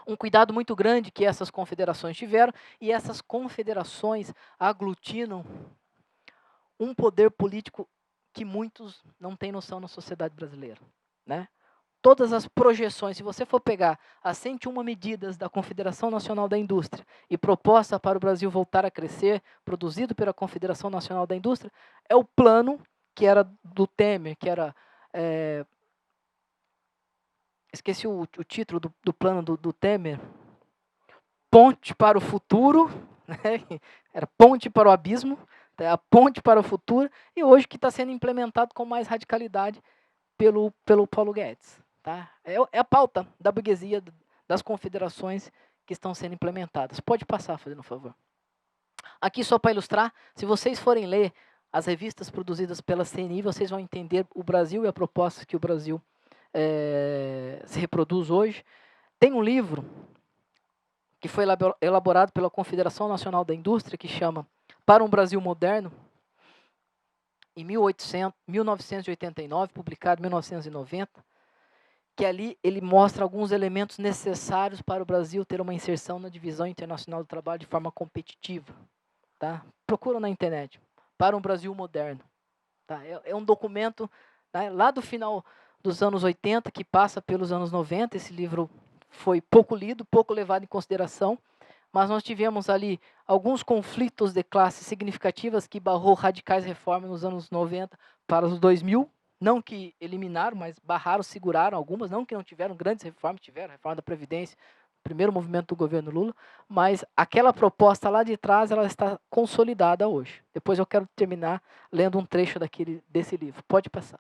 Um cuidado muito grande que essas confederações tiveram, e essas confederações aglutinam um poder político que muitos não têm noção na sociedade brasileira, né? Todas as projeções, se você for pegar as 101 medidas da Confederação Nacional da Indústria e proposta para o Brasil voltar a crescer, produzido pela Confederação Nacional da Indústria, é o plano que era do Temer, que era... esqueci o título do plano do Temer. Ponte para o futuro, né? Era ponte para o abismo, a ponte para o futuro, e hoje que está sendo implementado com mais radicalidade pelo Paulo Guedes. Tá? É a pauta da burguesia, das confederações que estão sendo implementadas. Pode passar, fazendo um favor. Aqui só para ilustrar, se vocês forem ler as revistas produzidas pela CNI, vocês vão entender o Brasil e a proposta que o Brasil se reproduz hoje. Tem um livro que foi elaborado pela Confederação Nacional da Indústria, que chama Para um Brasil Moderno, em 1989, publicado em 1990, que ali ele mostra alguns elementos necessários para o Brasil ter uma inserção na divisão internacional do trabalho de forma competitiva. Tá? Procura na internet, Para um Brasil Moderno. Tá? É um documento, tá, lá do final dos anos 80, que passa pelos anos 90, esse livro foi pouco lido, pouco levado em consideração, mas nós tivemos ali alguns conflitos de classe significativas que barrou radicais reformas nos anos 90 para os 2000, não que eliminaram, mas barraram, seguraram algumas, não que não tiveram grandes reformas, tiveram a reforma da Previdência, primeiro movimento do governo Lula, mas aquela proposta lá de trás, ela está consolidada hoje. Depois eu quero terminar lendo um trecho desse livro. Pode passar.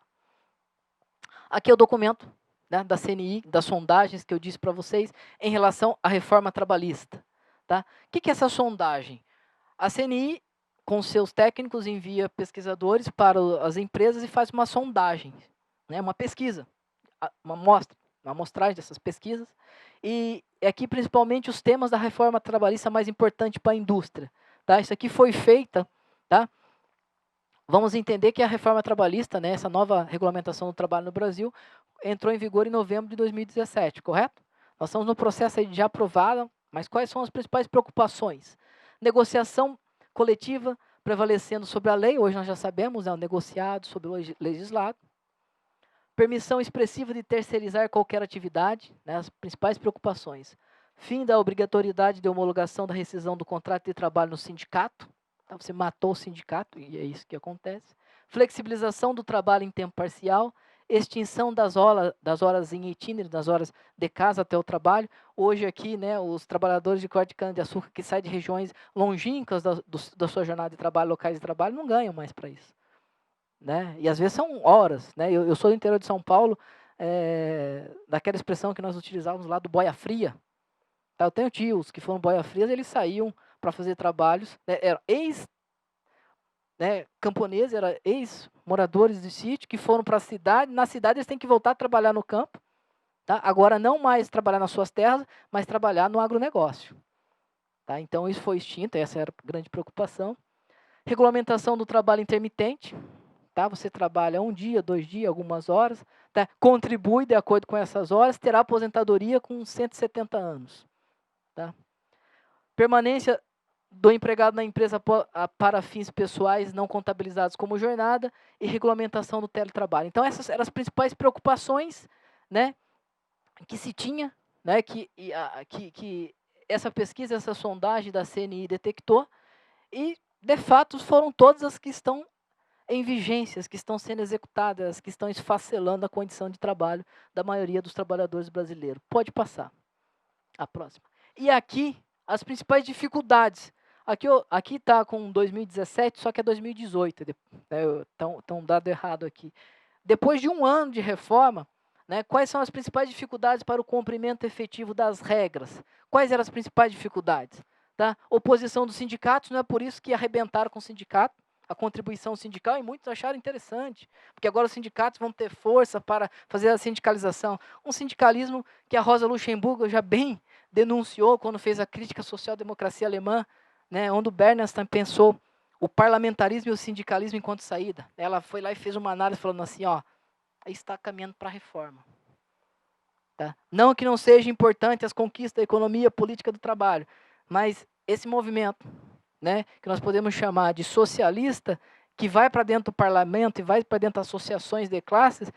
Aqui é o documento, né, da CNI, das sondagens que eu disse para vocês, em relação à reforma trabalhista. Tá? O que é essa sondagem? A CNI, com seus técnicos, envia pesquisadores para as empresas e faz uma sondagem, né, uma pesquisa, uma amostragem dessas pesquisas. E aqui, principalmente, os temas da reforma trabalhista mais importante para a indústria. Tá? Isso aqui foi feita, tá? Vamos entender que a reforma trabalhista, né, essa nova regulamentação do trabalho no Brasil, entrou em vigor em novembro de 2017, correto? Nós estamos no processo aí de já aprovada, mas quais são as principais preocupações? Negociação coletiva prevalecendo sobre a lei, hoje nós já sabemos, é o negociado sobre o legislado. Permissão expressiva de terceirizar qualquer atividade, né, as principais preocupações. Fim da obrigatoriedade de homologação da rescisão do contrato de trabalho no sindicato. Tá? Você matou o sindicato, e é isso que acontece. Flexibilização do trabalho em tempo parcial. Extinção das horas em itinerário, das horas de casa até o trabalho. Hoje aqui, né, os trabalhadores de corte de cana-de-açúcar que saem de regiões longínquas da sua jornada de trabalho, locais de trabalho, não ganham mais para isso. Né? E às vezes são horas. Né? Eu sou do interior de São Paulo, daquela expressão que nós utilizávamos lá do boia fria. Tá? Eu tenho tios que foram boia frias, eles saíam para fazer trabalhos, né? Eram camponeses, eram ex-moradores de sítio que foram para a cidade. Na cidade eles têm que voltar a trabalhar no campo. Tá? Agora não mais trabalhar nas suas terras, mas trabalhar no agronegócio. Tá? Então isso foi extinto, essa era a grande preocupação. Regulamentação do trabalho intermitente. Tá? Você trabalha 1 dia, 2 dias, algumas horas, tá? Contribui de acordo com essas horas, terá aposentadoria com 170 anos. Tá? Permanência do empregado na empresa para fins pessoais não contabilizados como jornada e regulamentação do teletrabalho. Então, essas eram as principais preocupações, né, que se tinha, né, que essa pesquisa, essa sondagem da CNI detectou, e, de fato, foram todas as que estão em vigências, que estão sendo executadas, que estão esfacelando a condição de trabalho da maioria dos trabalhadores brasileiros. Pode passar. A próxima. E aqui, as principais dificuldades. Aqui está com 2017, só que é 2018. Então, dado errado aqui. Depois de 1 ano de reforma, né, quais são as principais dificuldades para o cumprimento efetivo das regras? Quais eram as principais dificuldades? Tá? Oposição dos sindicatos, não é por isso que arrebentaram com o sindicato, a contribuição sindical, e muitos acharam interessante, porque agora os sindicatos vão ter força para fazer a sindicalização. Um sindicalismo que a Rosa Luxemburgo já bem denunciou quando fez a crítica à social-democracia alemã, né, onde o Bernstein pensou o parlamentarismo e o sindicalismo enquanto saída. Ela foi lá e fez uma análise falando assim, ó, aí está caminhando para a reforma. Tá? Não que não seja importante as conquistas da economia política do trabalho, mas esse movimento, né, que nós podemos chamar de socialista, que vai para dentro do parlamento e vai para dentro das associações de classes,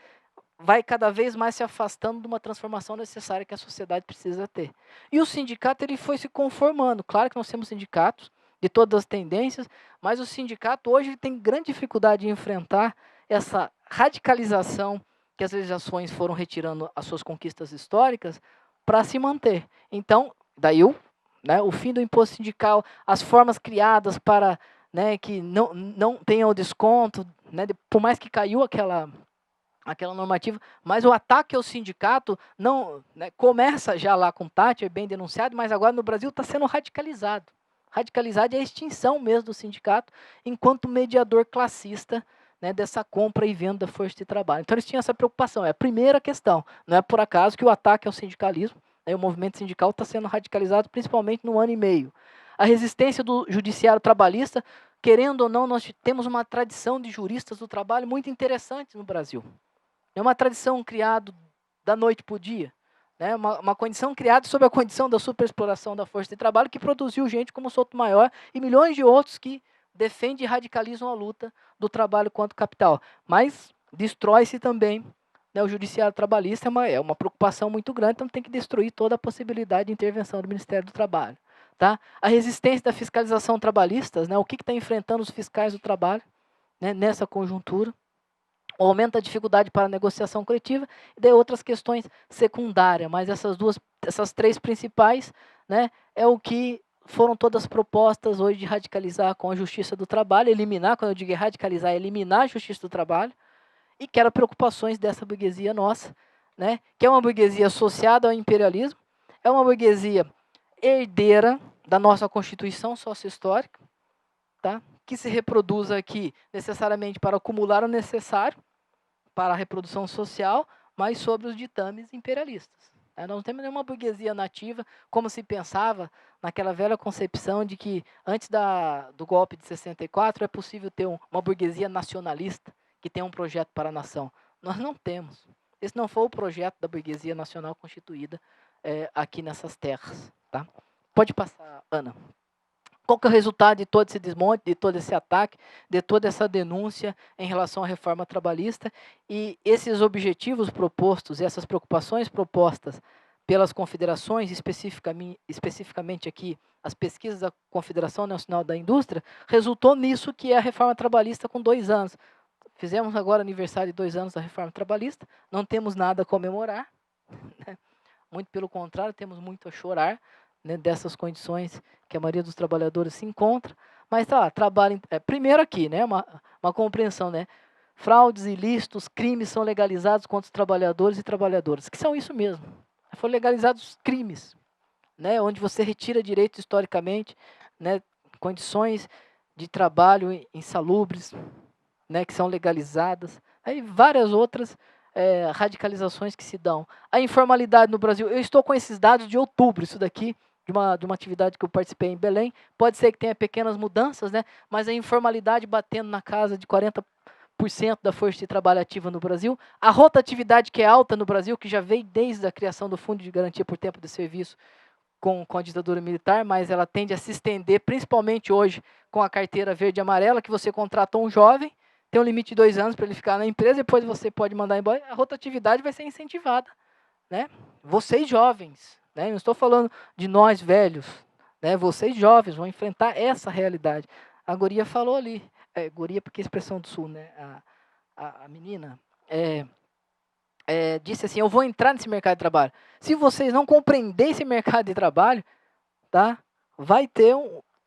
vai cada vez mais se afastando de uma transformação necessária que a sociedade precisa ter. E o sindicato ele foi se conformando. Claro que nós temos sindicatos de todas as tendências, mas o sindicato hoje tem grande dificuldade de enfrentar essa radicalização que as legislações foram retirando as suas conquistas históricas para se manter. Então, daí o fim do imposto sindical, as formas criadas para, né, que não tenham o desconto, né, por mais que caiu aquela normativa, mas o ataque ao sindicato não, né, começa já lá com Tati, é bem denunciado, mas agora no Brasil está sendo radicalizado. Radicalizado é a extinção mesmo do sindicato enquanto mediador classista, né, dessa compra e venda da força de trabalho. Então eles tinham essa preocupação, é a primeira questão. Não é por acaso que o ataque ao sindicalismo, né, o movimento sindical está sendo radicalizado principalmente no 1 ano e meio. A resistência do judiciário trabalhista, querendo ou não, nós temos uma tradição de juristas do trabalho muito interessante no Brasil. É uma tradição criada da noite para o dia. Né? Uma condição criada sob a condição da superexploração da força de trabalho que produziu gente como Sotomayor e milhões de outros que defendem e radicalizam a luta do trabalho contra o capital. Mas destrói-se também, né, o judiciário trabalhista, é uma preocupação muito grande, então tem que destruir toda a possibilidade de intervenção do Ministério do Trabalho. Tá? A resistência da fiscalização trabalhista, né, o que está enfrentando os fiscais do trabalho, né, nessa conjuntura. Aumenta a dificuldade para a negociação coletiva e daí outras questões secundárias, mas essas 3 principais, né, é o que foram todas propostas hoje de radicalizar com a justiça do trabalho, eliminar, quando eu digo radicalizar, é eliminar a justiça do trabalho, e que eram preocupações dessa burguesia nossa, né, que é uma burguesia associada ao imperialismo, é uma burguesia herdeira da nossa Constituição sócio-histórica, tá, que se reproduz aqui necessariamente para acumular o necessário para a reprodução social, mas sobre os ditames imperialistas. Nós não temos nenhuma burguesia nativa, como se pensava naquela velha concepção de que antes do golpe de 64 é possível ter uma burguesia nacionalista que tem um projeto para a nação. Nós não temos. Esse não foi o projeto da burguesia nacional constituída aqui nessas terras. Tá? Pode passar, Ana. Qual que é o resultado de todo esse desmonte, de todo esse ataque, de toda essa denúncia em relação à reforma trabalhista e esses objetivos propostos, essas preocupações propostas pelas confederações, especificamente aqui as pesquisas da Confederação Nacional da Indústria, resultou nisso que é a reforma trabalhista com 2 anos. Fizemos agora aniversário de 2 anos da reforma trabalhista, não temos nada a comemorar, né? Muito pelo contrário, temos muito a chorar, né, dessas condições que a maioria dos trabalhadores se encontra, mas trabalho, primeiro aqui, né, uma compreensão, né, fraudes, ilícitos, crimes são legalizados contra os trabalhadores e trabalhadoras, que são isso mesmo, foram legalizados crimes, né, onde você retira direitos historicamente, né, condições de trabalho insalubres, né, que são legalizadas, aí várias outras radicalizações que se dão. A informalidade no Brasil, eu estou com esses dados de outubro, isso daqui, de uma atividade que eu participei em Belém, pode ser que tenha pequenas mudanças, né, mas a informalidade batendo na casa de 40% da força de trabalho ativa no Brasil, a rotatividade que é alta no Brasil, que já veio desde a criação do Fundo de Garantia por Tempo de Serviço com a ditadura militar, mas ela tende a se estender, principalmente hoje, com a carteira verde e amarela, que você contrata um jovem, tem um limite de 2 anos para ele ficar na empresa, depois você pode mandar embora, a rotatividade vai ser incentivada, né? Vocês jovens, né? Não estou falando de nós velhos, né? Vocês jovens vão enfrentar essa realidade. A guria falou ali, guria porque é expressão do sul, né? A menina disse assim, eu vou entrar nesse mercado de trabalho. Se vocês não compreenderem esse mercado de trabalho, tá? Vai ter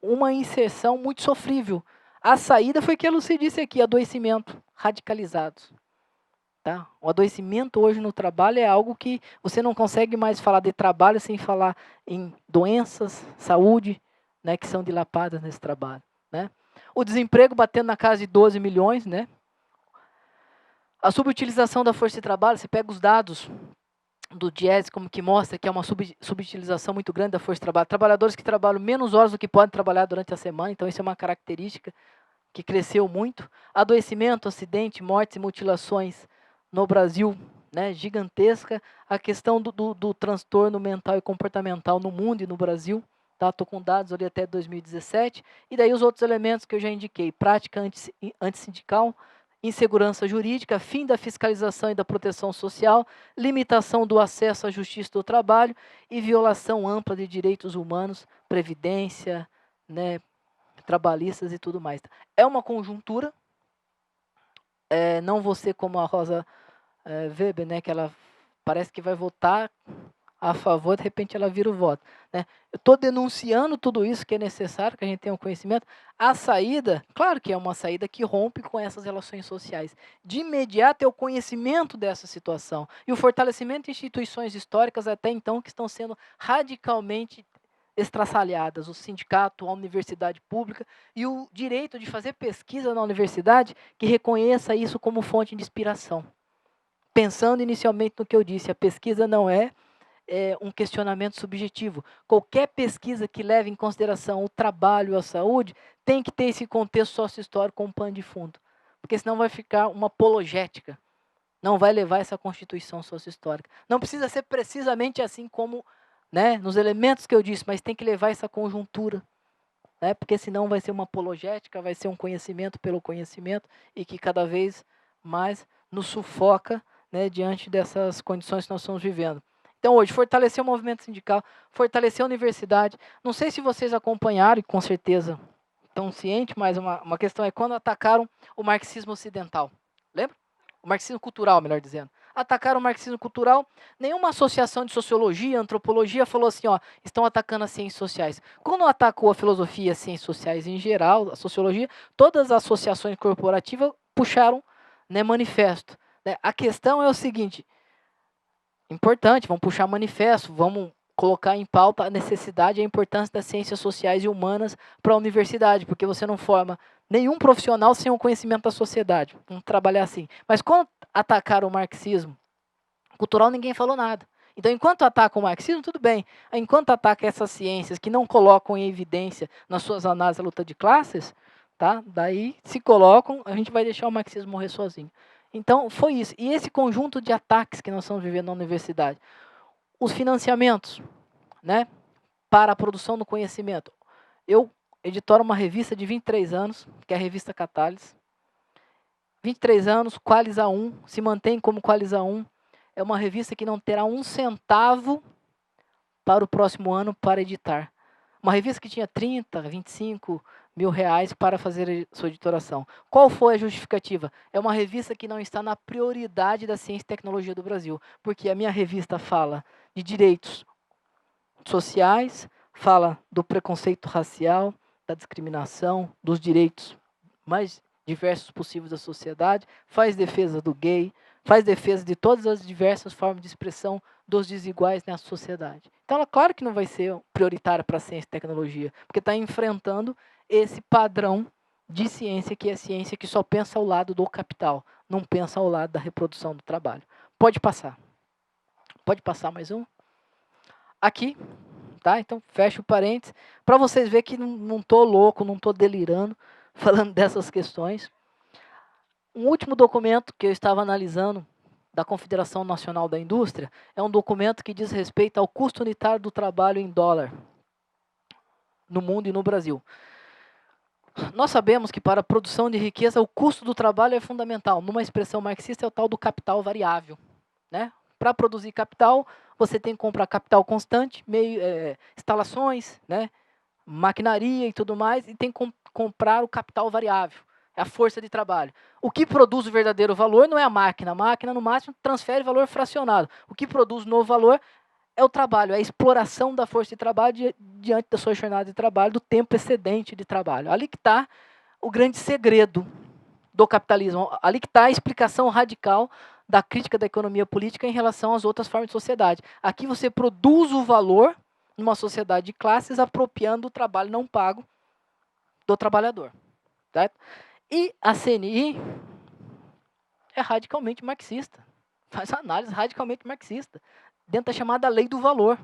uma inserção muito sofrível. A saída foi que a Lucy disse aqui, adoecimento, radicalizados. Tá? O adoecimento hoje no trabalho é algo que você não consegue mais falar de trabalho sem falar em doenças, saúde, né, que são dilapadas nesse trabalho. Né? O desemprego batendo na casa de 12 milhões, né? A subutilização da força de trabalho, você pega os dados do Diese, como que mostra que é uma subutilização muito grande da força de trabalho. Trabalhadores que trabalham menos horas do que podem trabalhar durante a semana, então isso é uma característica que cresceu muito. Adoecimento, acidente, mortes e mutilações no Brasil, né, gigantesca. A questão do transtorno mental e comportamental no mundo e no Brasil, tá? Estou com dados ali até 2017. E daí os outros elementos que eu já indiquei, prática antissindical, insegurança jurídica, fim da fiscalização e da proteção social, limitação do acesso à justiça do trabalho e violação ampla de direitos humanos, previdência, né, trabalhistas e tudo mais. É uma conjuntura, não você como a Rosa Weber, né, que ela parece que vai votar a favor, de repente ela vira o voto. Né? Eu estou denunciando tudo isso que é necessário, que a gente tenha um conhecimento. A saída, claro que é uma saída que rompe com essas relações sociais. De imediato é o conhecimento dessa situação e o fortalecimento de instituições históricas até então que estão sendo radicalmente estraçalhadas, o sindicato, a universidade pública e o direito de fazer pesquisa na universidade que reconheça isso como fonte de inspiração. Pensando inicialmente no que eu disse, a pesquisa não é um questionamento subjetivo. Qualquer pesquisa que leve em consideração o trabalho, a saúde, tem que ter esse contexto sócio-histórico como pano de fundo, porque senão vai ficar uma apologética, não vai levar essa constituição sócio-histórica. Não precisa ser precisamente assim como, né, nos elementos que eu disse, mas tem que levar essa conjuntura, né, porque senão vai ser uma apologética, vai ser um conhecimento pelo conhecimento e que cada vez mais nos sufoca, né, diante dessas condições que nós estamos vivendo. Então, hoje, fortalecer o movimento sindical, fortalecer a universidade. Não sei se vocês acompanharam, e com certeza estão cientes, mas uma questão é quando atacaram o marxismo ocidental. Lembra? O marxismo cultural, melhor dizendo. Atacaram o marxismo cultural, nenhuma associação de sociologia, antropologia falou assim, ó, estão atacando as ciências sociais. Quando atacou a filosofia e as ciências sociais em geral, a sociologia, todas as associações corporativas puxaram, né, manifesto. Né? A questão é o seguinte, importante, vamos puxar manifesto, vamos colocar em pauta a necessidade e a importância das ciências sociais e humanas para a universidade, porque você não forma nenhum profissional sem o conhecimento da sociedade. Vamos trabalhar assim. Mas quando atacaram o marxismo cultural, ninguém falou nada. Então, enquanto ataca o marxismo, tudo bem. Enquanto ataca essas ciências que não colocam em evidência nas suas análises a luta de classes, tá? Daí, se colocam, a gente vai deixar o marxismo morrer sozinho. Então, foi isso. E esse conjunto de ataques que nós estamos vivendo na universidade. Os financiamentos, né, para a produção do conhecimento. Eu editoro uma revista de 23 anos, que é a revista Catálisis. 23 anos, Qualis A1, se mantém como Qualis A1. É uma revista que não terá um centavo para o próximo ano para editar. Uma revista que tinha 30, 25 mil reais para fazer sua editoração. Qual foi a justificativa? É uma revista que não está na prioridade da ciência e tecnologia do Brasil, porque a minha revista fala de direitos sociais, fala do preconceito racial, da discriminação, dos direitos mais diversos possíveis da sociedade, faz defesa do gay, faz defesa de todas as diversas formas de expressão dos desiguais na sociedade. Então, ela, claro que não vai ser prioritária para a ciência e tecnologia, porque está enfrentando esse padrão de ciência, que é ciência que só pensa ao lado do capital, não pensa ao lado da reprodução do trabalho. Pode passar. Pode passar mais um? Aqui, tá? Então, fecha o parênteses, para vocês verem que não estou louco, não estou delirando, falando dessas questões. Um último documento que eu estava analisando, da Confederação Nacional da Indústria, é um documento que diz respeito ao custo unitário do trabalho em dólar, no mundo e no Brasil. Nós sabemos que para a produção de riqueza, o custo do trabalho é fundamental. Numa expressão marxista, é o tal do capital variável, né? Para produzir capital, você tem que comprar capital constante, instalações, né, maquinaria e tudo mais, e tem que comprar o capital variável, é a força de trabalho. O que produz o verdadeiro valor não é a máquina no máximo transfere valor fracionado. O que produz novo valor é o trabalho, é a exploração da força de trabalho diante da sua jornada de trabalho, do tempo excedente de trabalho. Ali que está o grande segredo do capitalismo, ali que está a explicação radical da crítica da economia política em relação às outras formas de sociedade. Aqui você produz o valor numa sociedade de classes, apropriando o trabalho não pago do trabalhador. Certo? E a CNI é radicalmente marxista, faz análise radicalmente marxista, dentro da chamada lei do valor.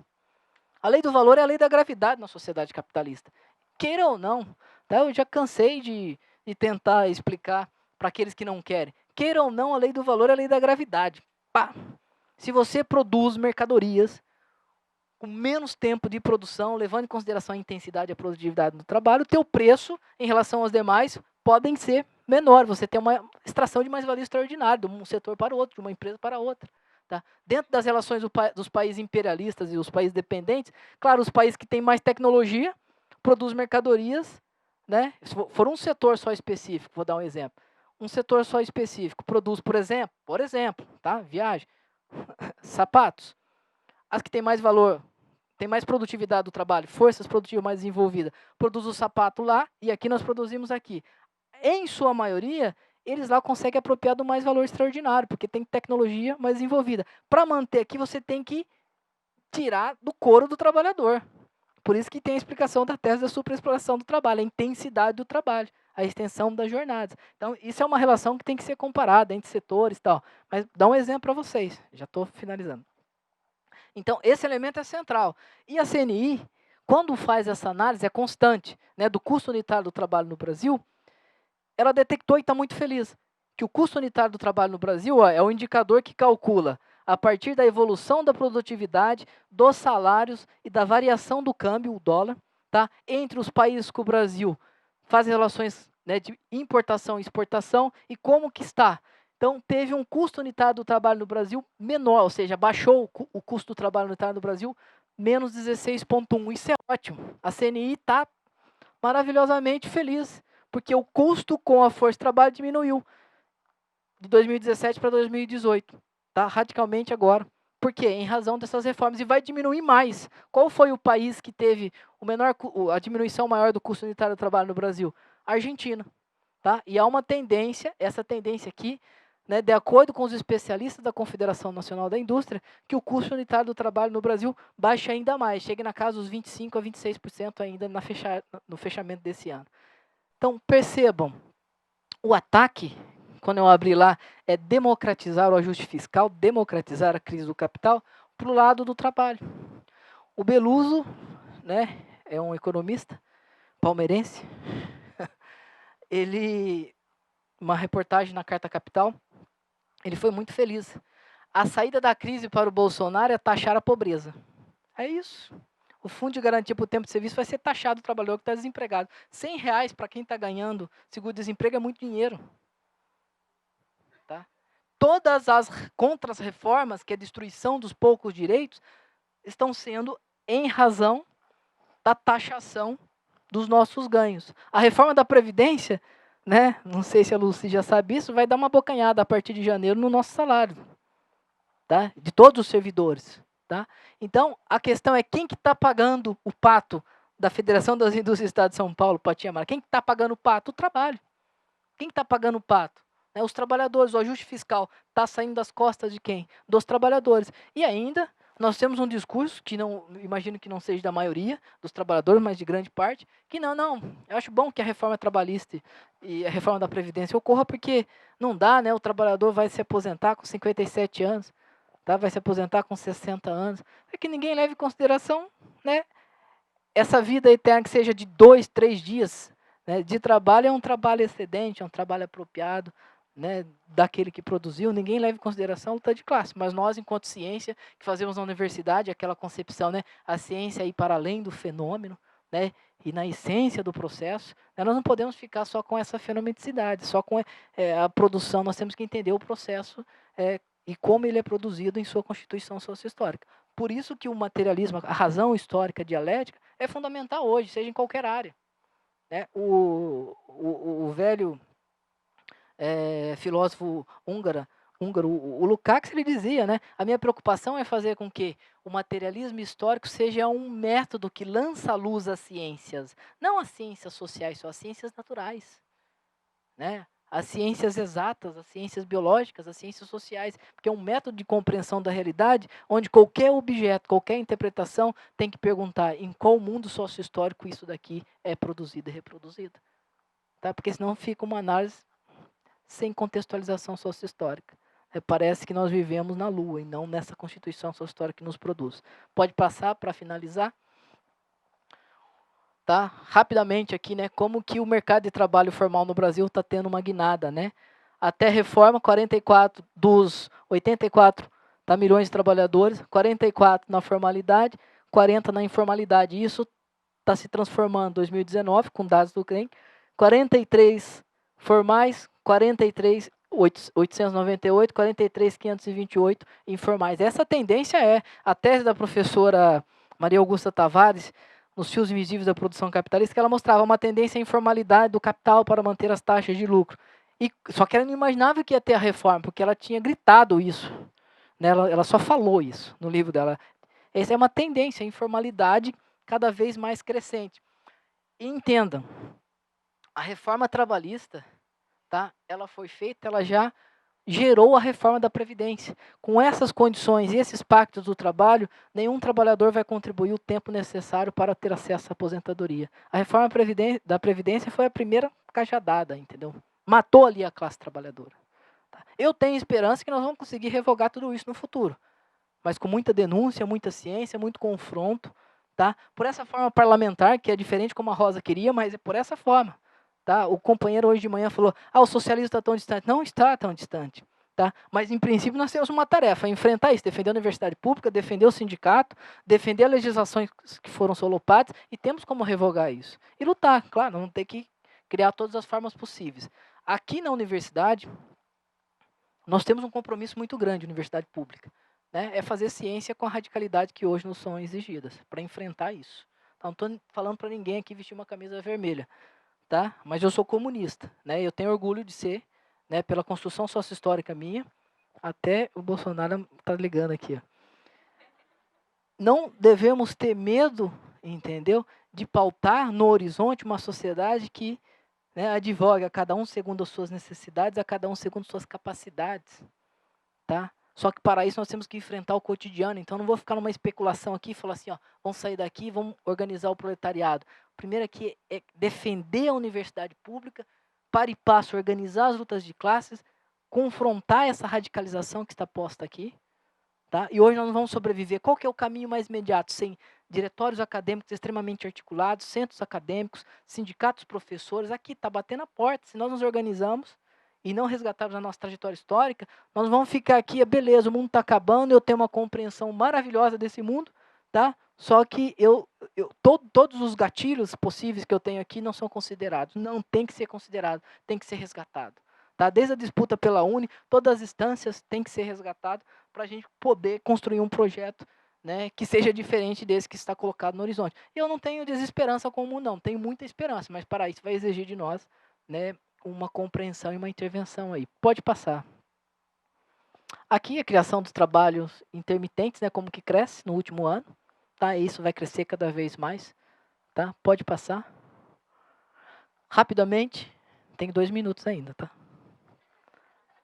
A lei do valor é a lei da gravidade na sociedade capitalista. Queira ou não, tá? Eu já cansei de tentar explicar para aqueles que não querem. Queira ou não, a lei do valor é a lei da gravidade. Pá. Se você produz mercadorias com menos tempo de produção, levando em consideração a intensidade e a produtividade do trabalho, o teu preço em relação aos demais podem ser menor. Você tem uma extração de mais-valia extraordinária de um setor para o outro, de uma empresa para outra. Tá? Dentro das relações dos países imperialistas e os países dependentes, claro, os países que têm mais tecnologia produzem mercadorias, né? Se for um setor só específico, vou dar um exemplo. Um setor só específico produz, por exemplo, tá? Viagem, sapatos. As que têm mais valor, tem mais produtividade do trabalho, forças produtivas mais desenvolvidas, produz o sapato lá e aqui nós produzimos aqui. Em sua maioria, eles lá conseguem apropriar do mais valor extraordinário, porque tem tecnologia mais desenvolvida. Para manter aqui, você tem que tirar do couro do trabalhador. Por isso que tem a explicação da tese da superexploração do trabalho, a intensidade do trabalho, a extensão das jornadas. Então, isso é uma relação que tem que ser comparada entre setores e tal. Mas dá um exemplo para vocês, já estou finalizando. Então, esse elemento é central. E a CNI, quando faz essa análise, é constante, né, do custo unitário do trabalho no Brasil, ela detectou e está muito feliz que o custo unitário do trabalho no Brasil é o indicador que calcula, a partir da evolução da produtividade, dos salários e da variação do câmbio, o dólar, tá, entre os países que o Brasil faz relações, né, de importação e exportação e como que está. Então, teve um custo unitário do trabalho no Brasil menor, ou seja, baixou o custo do trabalho unitário no Brasil, menos 16,1. Isso é ótimo. A CNI está maravilhosamente feliz, porque o custo com a força de trabalho diminuiu de 2017 para 2018. Tá? Radicalmente agora. Por quê? Em razão dessas reformas. E vai diminuir mais. Qual foi o país que teve a diminuição maior do custo unitário do trabalho no Brasil? A Argentina. Tá? E há uma tendência, essa tendência aqui, né, de acordo com os especialistas da Confederação Nacional da Indústria, que o custo unitário do trabalho no Brasil baixe ainda mais, chegue na casa dos 25% a 26% ainda no fechamento desse ano. Então, percebam, o ataque, quando eu abri lá, é democratizar o ajuste fiscal, democratizar a crise do capital. para o lado do trabalho. O Beluso, né, é um economista palmeirense. Ele, uma reportagem na Carta Capital, ele foi muito feliz. A saída da crise para o Bolsonaro é taxar a pobreza. É isso. O Fundo de Garantia por Tempo de Serviço vai ser taxado o trabalhador que está desempregado. R$100 para quem está ganhando seguro-desemprego é muito dinheiro. Tá? Todas as contra-reformas, que é a destruição dos poucos direitos, estão sendo em razão da taxação dos nossos ganhos. A reforma da Previdência, né, não sei se a Lucy já sabe isso, vai dar uma bocanhada a partir de janeiro no nosso salário, tá? De todos os servidores. Tá? Então, a questão é quem que está pagando o pato da Federação das Indústrias do Estado de São Paulo, Patinha Mara? Quem que está pagando o pato? O trabalho. Quem está pagando o pato? Né, os trabalhadores. O ajuste fiscal está saindo das costas de quem? Dos trabalhadores. E ainda, nós temos um discurso, que não, imagino que não seja da maioria dos trabalhadores, mas de grande parte, que não, eu acho bom que a reforma trabalhista e a reforma da Previdência ocorra, porque não dá, né? O trabalhador vai se aposentar com 57 anos, tá? Vai se aposentar com 60 anos. É que ninguém leve em consideração, né, essa vida eterna que seja de 2, 3 dias, né, de trabalho, é um trabalho excedente, é um trabalho apropriado, né, daquele que produziu. Ninguém leva em consideração a luta de classe, mas nós, enquanto ciência, que fazemos na universidade aquela concepção, né, a ciência ir para além do fenômeno, né, e na essência do processo, né, nós não podemos ficar só com essa fenomenicidade, só com a produção. Nós temos que entender o processo e como ele é produzido em sua constituição socio-histórica. Por isso que o materialismo, a razão histórica dialética, é fundamental hoje, seja em qualquer área. Né? O velho filósofo húngaro, o Lukács, ele dizia, né, a minha preocupação é fazer com que o materialismo histórico seja um método que lança à luz as ciências, não as ciências sociais, só as ciências naturais. Né? As ciências exatas, as ciências biológicas, as ciências sociais, porque é um método de compreensão da realidade onde qualquer objeto, qualquer interpretação tem que perguntar em qual mundo socio-histórico isso daqui é produzido e reproduzido. Tá? Porque senão fica uma análise sem contextualização socio-histórica. Parece que nós vivemos na Lua e não nessa constituição socio-histórica que nos produz. Pode passar para finalizar? Tá? Rapidamente aqui, né, como que o mercado de trabalho formal no Brasil está tendo uma guinada, né? Até reforma, 44 dos 84 milhões de trabalhadores, 44 na formalidade, 40 na informalidade. Isso está se transformando em 2019, com dados do CREM, 43 formais, 43 898, 43 528 informais. Essa tendência a tese da professora Maria Augusta Tavares, nos fios invisíveis da produção capitalista, que ela mostrava uma tendência à informalidade do capital para manter as taxas de lucro. Só que ela não imaginava que ia ter a reforma, porque ela tinha gritado isso. Né? Ela só falou isso no livro dela. Essa é uma tendência, a informalidade cada vez mais crescente. E entendam, a reforma trabalhista, tá? Ela foi feita, ela já gerou a reforma da Previdência. Com essas condições e esses pactos do trabalho, nenhum trabalhador vai contribuir o tempo necessário para ter acesso à aposentadoria. A reforma da Previdência foi a primeira cajadada, entendeu? Matou ali a classe trabalhadora. Tá? Eu tenho esperança que nós vamos conseguir revogar tudo isso no futuro, mas com muita denúncia, muita ciência, muito confronto, tá? Por essa forma parlamentar, que é diferente como a Rosa queria, mas é por essa forma. Tá? O companheiro hoje de manhã falou, o socialismo está tão distante. Não está tão distante. Tá? Mas, em princípio, nós temos uma tarefa, enfrentar isso, defender a universidade pública, defender o sindicato, defender as legislações que foram solopadas, e temos como revogar isso. E lutar, claro, vamos ter que criar todas as formas possíveis. Aqui na universidade, nós temos um compromisso muito grande, universidade pública, né? É fazer ciência com a radicalidade que hoje nos são exigidas, para enfrentar isso. Então, não estou falando para ninguém aqui vestir uma camisa vermelha. Tá? Mas eu sou comunista, né? Eu tenho orgulho de ser, né, pela construção socio-histórica minha. Até o Bolsonaro tá ligando aqui, ó. Não devemos ter medo, entendeu? De pautar no horizonte uma sociedade que, né, advoga a cada um segundo as suas necessidades, a cada um segundo suas capacidades, tá? Só que para isso nós temos que enfrentar o cotidiano. Então não vou ficar numa especulação aqui e falar assim, vamos sair daqui e vamos organizar o proletariado. Primeiro aqui é defender a universidade pública, para e passo, organizar as lutas de classes, confrontar essa radicalização que está posta aqui, Tá? E hoje nós não vamos sobreviver. Qual que é o caminho mais imediato? Sem diretórios acadêmicos extremamente articulados, centros acadêmicos, sindicatos, professores. Aqui está batendo a porta. Se nós nos organizamos e não resgatarmos a nossa trajetória histórica, nós vamos ficar aqui, beleza, o mundo está acabando, eu tenho uma compreensão maravilhosa desse mundo, tá? Só que todos os gatilhos possíveis que eu tenho aqui não são considerados. Não tem que ser considerado, tem que ser resgatado. Tá? Desde a disputa pela Uni, todas as instâncias têm que ser resgatadas para a gente poder construir um projeto, né, que seja diferente desse que está colocado no horizonte. Eu não tenho desesperança com o mundo, não. Tenho muita esperança, mas para isso vai exigir de nós, né, uma compreensão e uma intervenção aí. Pode passar. Aqui a criação dos trabalhos intermitentes, né, como que cresce no último ano. Tá? E isso vai crescer cada vez mais. Tá? Pode passar. Rapidamente, tem 2 minutos ainda, tá?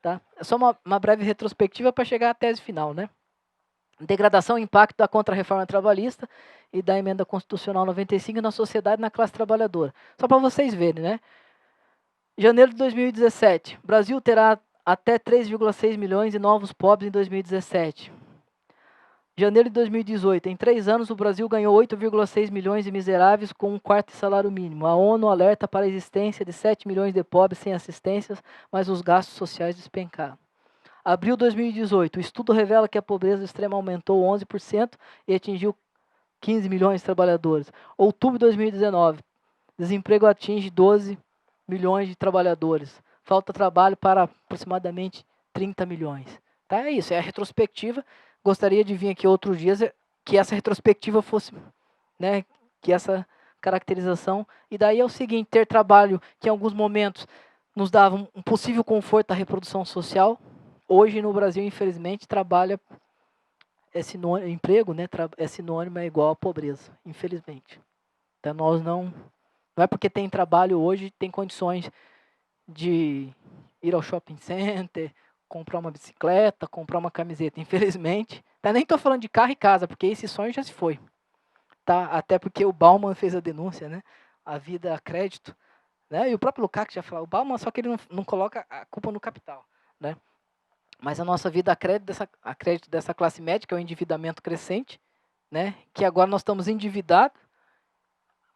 Tá? É só uma breve retrospectiva para chegar à tese final, né? Degradação e impacto da contra-reforma trabalhista e da emenda constitucional 95 na sociedade e na classe trabalhadora. Só para vocês verem, né? Janeiro de 2017, Brasil terá até 3,6 milhões de novos pobres em 2017. Janeiro de 2018, em 3 anos o Brasil ganhou 8,6 milhões de miseráveis com um quarto de salário mínimo. A ONU alerta para a existência de 7 milhões de pobres sem assistências, mas os gastos sociais despencaram. Abril de 2018, o estudo revela que a pobreza extrema aumentou 11% e atingiu 15 milhões de trabalhadores. Outubro de 2019, desemprego atinge 12 milhões de trabalhadores. Falta trabalho para aproximadamente 30 milhões. Tá? É isso, é a retrospectiva. Gostaria de vir aqui outros dias que essa retrospectiva fosse, né, que essa caracterização. E daí é o seguinte, ter trabalho que em alguns momentos nos dava um possível conforto à reprodução social. Hoje no Brasil, infelizmente, trabalho é sinônimo, emprego, né, é sinônimo, é igual a pobreza, infelizmente. Então nós não é porque tem trabalho hoje, tem condições de ir ao shopping center, comprar uma bicicleta, comprar uma camiseta, infelizmente. Tá? Nem estou falando de carro e casa, porque esse sonho já se foi. Tá? Até porque o Bauman fez a denúncia, né? A vida a crédito. Né? E o próprio Lukács já falou, o Bauman, só que ele não coloca a culpa no capital. Né? Mas a nossa vida a crédito dessa classe média, que é o endividamento crescente, né? Que agora nós estamos endividados,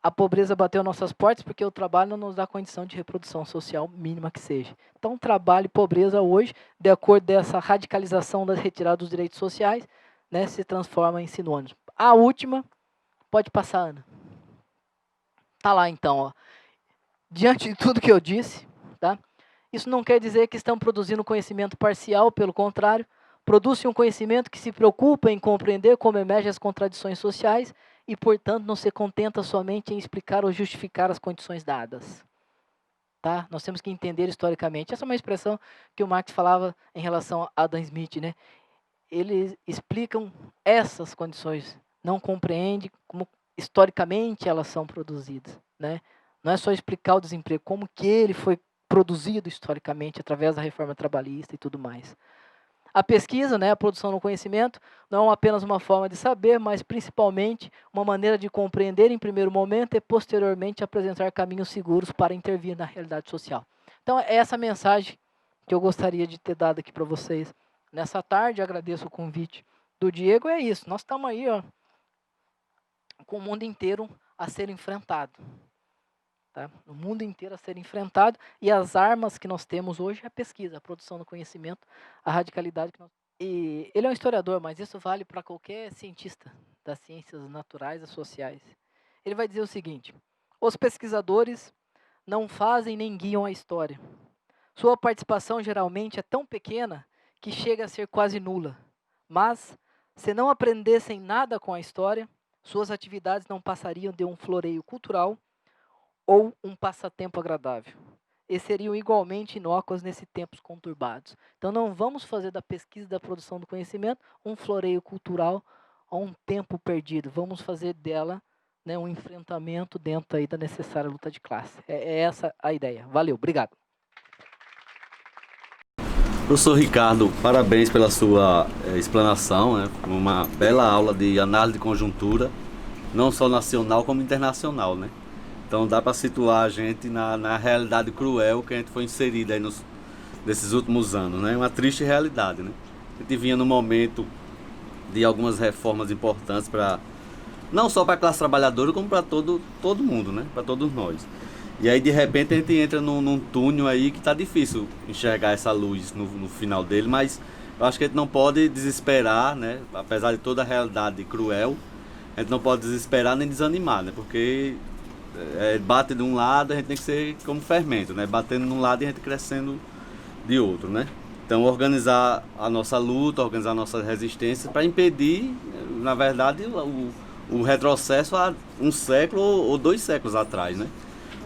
a pobreza bateu nossas portas porque o trabalho não nos dá condição de reprodução social mínima que seja. Então, trabalho e pobreza hoje, de acordo com essa radicalização da retirada dos direitos sociais, né, se transforma em sinônimos. A última, pode passar, Ana. Tá lá então, ó. Diante de tudo que eu disse, tá? Isso não quer dizer que estão produzindo conhecimento parcial, pelo contrário, produzem um conhecimento que se preocupa em compreender como emergem as contradições sociais e, portanto, não se contenta somente em explicar ou justificar as condições dadas. Tá? Nós temos que entender historicamente. Essa é uma expressão que o Marx falava em relação a Adam Smith. Né? Eles explicam essas condições, não compreende como historicamente elas são produzidas. Né? Não é só explicar o desemprego, como que ele foi produzido historicamente através da reforma trabalhista e tudo mais. A pesquisa, né, a produção do conhecimento, não é apenas uma forma de saber, mas principalmente uma maneira de compreender em primeiro momento e posteriormente apresentar caminhos seguros para intervir na realidade social. Então, é essa mensagem que eu gostaria de ter dado aqui para vocês nessa tarde. Agradeço o convite do Diego. É isso, nós estamos aí, ó, com o mundo inteiro a ser enfrentado. Tá? O mundo inteiro a ser enfrentado, e as armas que nós temos hoje é a pesquisa, a produção do conhecimento, a radicalidade que nós... E ele é um historiador, mas isso vale para qualquer cientista das ciências naturais e sociais. Ele vai dizer o seguinte: os pesquisadores não fazem nem guiam a história. Sua participação geralmente é tão pequena que chega a ser quase nula. Mas, se não aprendessem nada com a história, suas atividades não passariam de um floreio cultural ou um passatempo agradável. E seriam igualmente inócuas nesses tempos conturbados. Então não vamos fazer da pesquisa e da produção do conhecimento um floreio cultural ou um tempo perdido. Vamos fazer dela, né, um enfrentamento dentro aí da necessária luta de classe. É essa a ideia. Valeu, obrigado. Professor Ricardo, parabéns pela sua explanação, né? Uma bela aula de análise de conjuntura, não só nacional como internacional, né? Então dá para situar a gente na realidade cruel que a gente foi inserido aí nesses últimos anos, né? Uma triste realidade, né? A gente vinha num momento de algumas reformas importantes para não só para a classe trabalhadora, como para todo mundo, né? Para todos nós. E aí, de repente, a gente entra num túnel aí que tá difícil enxergar essa luz no final dele, mas eu acho que a gente não pode desesperar, né? Apesar de toda a realidade cruel, a gente não pode desesperar nem desanimar, né? Porque bate de um lado, a gente tem que ser como fermento, né? Batendo de um lado e a gente crescendo de outro, né? Então, organizar a nossa luta, organizar a nossa resistência para impedir, na verdade, o retrocesso a um século ou 2 séculos atrás, né?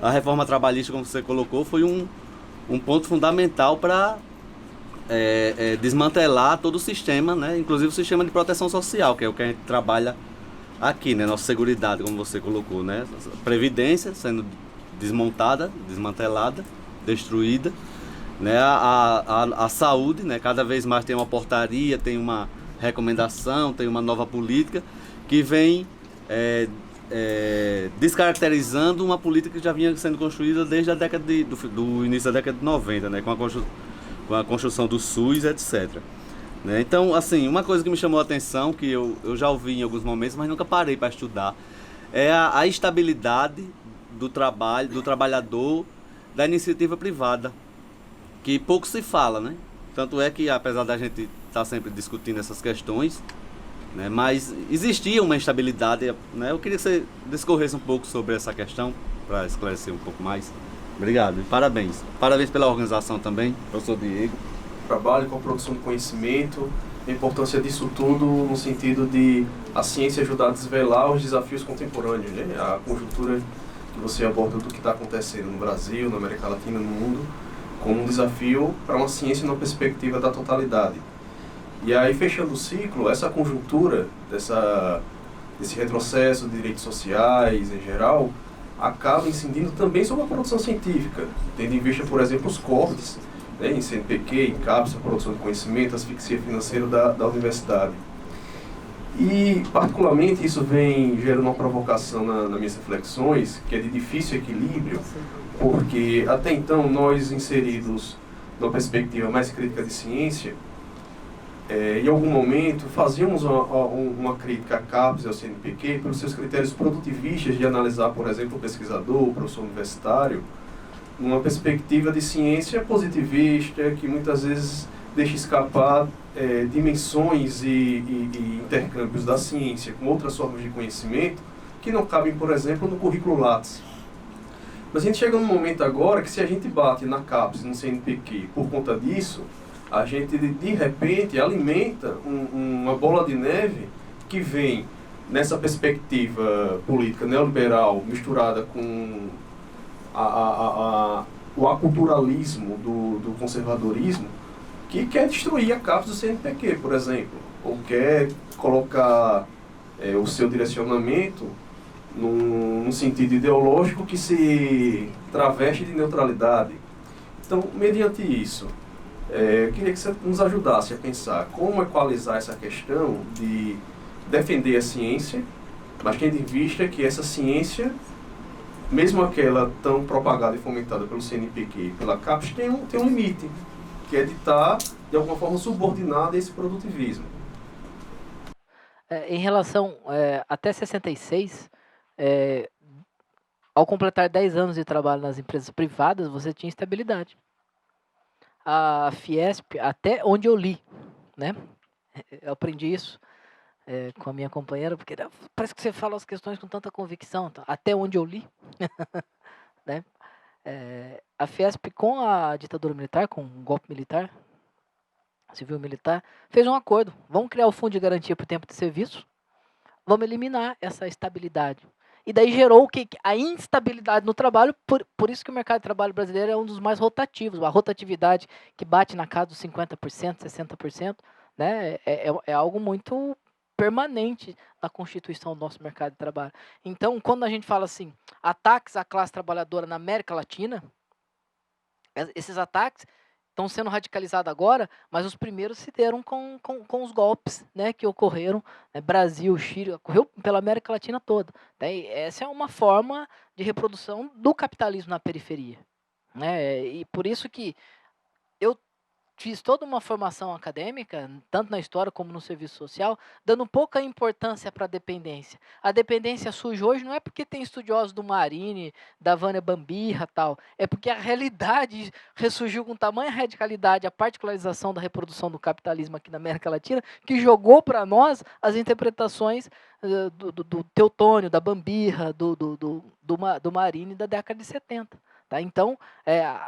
A reforma trabalhista, como você colocou, foi um ponto fundamental para desmantelar todo o sistema, né? Inclusive o sistema de proteção social, que é o que a gente trabalha aqui, né? Nossa seguridade, como você colocou, né? Previdência sendo desmontada, desmantelada, destruída, né? A saúde, né? Cada vez mais tem uma portaria, tem uma recomendação, tem uma nova política que vem descaracterizando uma política que já vinha sendo construída desde a década do início da década de 90, né? Com a construção do SUS, etc. Né? Então, assim, uma coisa que me chamou a atenção, que eu já ouvi em alguns momentos, mas nunca parei para estudar, é a estabilidade do trabalho, do trabalhador, da iniciativa privada, que pouco se fala, né? Tanto é que, apesar da gente estar sempre discutindo essas questões, né, mas existia uma instabilidade, né? Eu queria que você discorresse um pouco sobre essa questão, para esclarecer um pouco mais. Obrigado e parabéns. Parabéns pela organização também, professor Diego. Trabalho com a produção de conhecimento, a importância disso tudo no sentido de a ciência ajudar a desvelar os desafios contemporâneos, né? A conjuntura que você aborda do que está acontecendo no Brasil, na América Latina, no mundo, como um desafio para uma ciência numa perspectiva da totalidade. E aí, fechando o ciclo, essa conjuntura desse retrocesso de direitos sociais em geral, acaba incidindo também sobre a produção científica, tendo em vista, por exemplo, os cortes, né, em CNPq, em CAPES, a produção de conhecimento, a asfixia financeira da universidade. E, particularmente, isso vem gerando uma provocação nas minhas reflexões, que é de difícil equilíbrio, porque até então nós inseridos numa perspectiva mais crítica de ciência, em algum momento fazíamos uma crítica à CAPES e ao CNPq pelos seus critérios produtivistas de analisar, por exemplo, o pesquisador, o professor universitário, numa perspectiva de ciência positivista, que muitas vezes deixa escapar dimensões e intercâmbios da ciência com outras formas de conhecimento que não cabem, por exemplo, no currículo Lattes. Mas a gente chega num momento agora que, se a gente bate na CAPES e no CNPq por conta disso, a gente, de repente, alimenta uma bola de neve que vem nessa perspectiva política neoliberal misturada com o aculturalismo do conservadorismo, que quer destruir a CAPES do CNPq, por exemplo, ou quer colocar o seu direcionamento num sentido ideológico que se traveste de neutralidade. Então, mediante isso, eu queria que você nos ajudasse a pensar como equalizar essa questão de defender a ciência, mas tendo em vista que essa ciência, mesmo aquela tão propagada e fomentada pelo CNPq e pela CAPES, tem um limite, que é de estar, de alguma forma, subordinada a esse produtivismo. Em relação até 66, ao completar 10 anos de trabalho nas empresas privadas, você tinha estabilidade. A Fiesp, até onde eu li, né? Eu aprendi isso com a minha companheira, porque parece que você fala as questões com tanta convicção, tá? Até onde eu li, né? A Fiesp, com a ditadura militar, com o golpe militar, civil-militar, fez um acordo. Vamos criar o fundo de garantia por tempo de serviço, vamos eliminar essa estabilidade. E daí gerou o que? A instabilidade no trabalho, por isso que o mercado de trabalho brasileiro é um dos mais rotativos. A rotatividade que bate na casa dos 50%, 60%, né, é algo muito permanente na constituição do nosso mercado de trabalho. Então, quando a gente fala assim, ataques à classe trabalhadora na América Latina, esses ataques estão sendo radicalizados agora, mas os primeiros se deram com os golpes, né, que ocorreram, né, Brasil, Chile, ocorreu pela América Latina toda. Né, e essa é uma forma de reprodução do capitalismo na periferia. Né, e por isso que eu fiz toda uma formação acadêmica, tanto na história como no serviço social, dando pouca importância para a dependência. A dependência surge hoje não é porque tem estudiosos do Marini, da Vânia Bambirra tal, é porque a realidade ressurgiu com tamanha radicalidade, a particularização da reprodução do capitalismo aqui na América Latina, que jogou para nós as interpretações do Teutônio, da Bambirra, do Marini da década de 70. Tá? Então,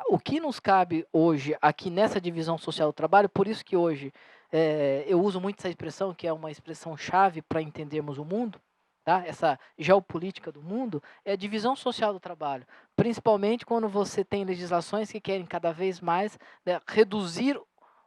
o que nos cabe hoje aqui nessa divisão social do trabalho, por isso que hoje eu uso muito essa expressão, que é uma expressão chave para entendermos o mundo, tá? Essa geopolítica do mundo, é a divisão social do trabalho. Principalmente quando você tem legislações que querem cada vez mais, né, reduzir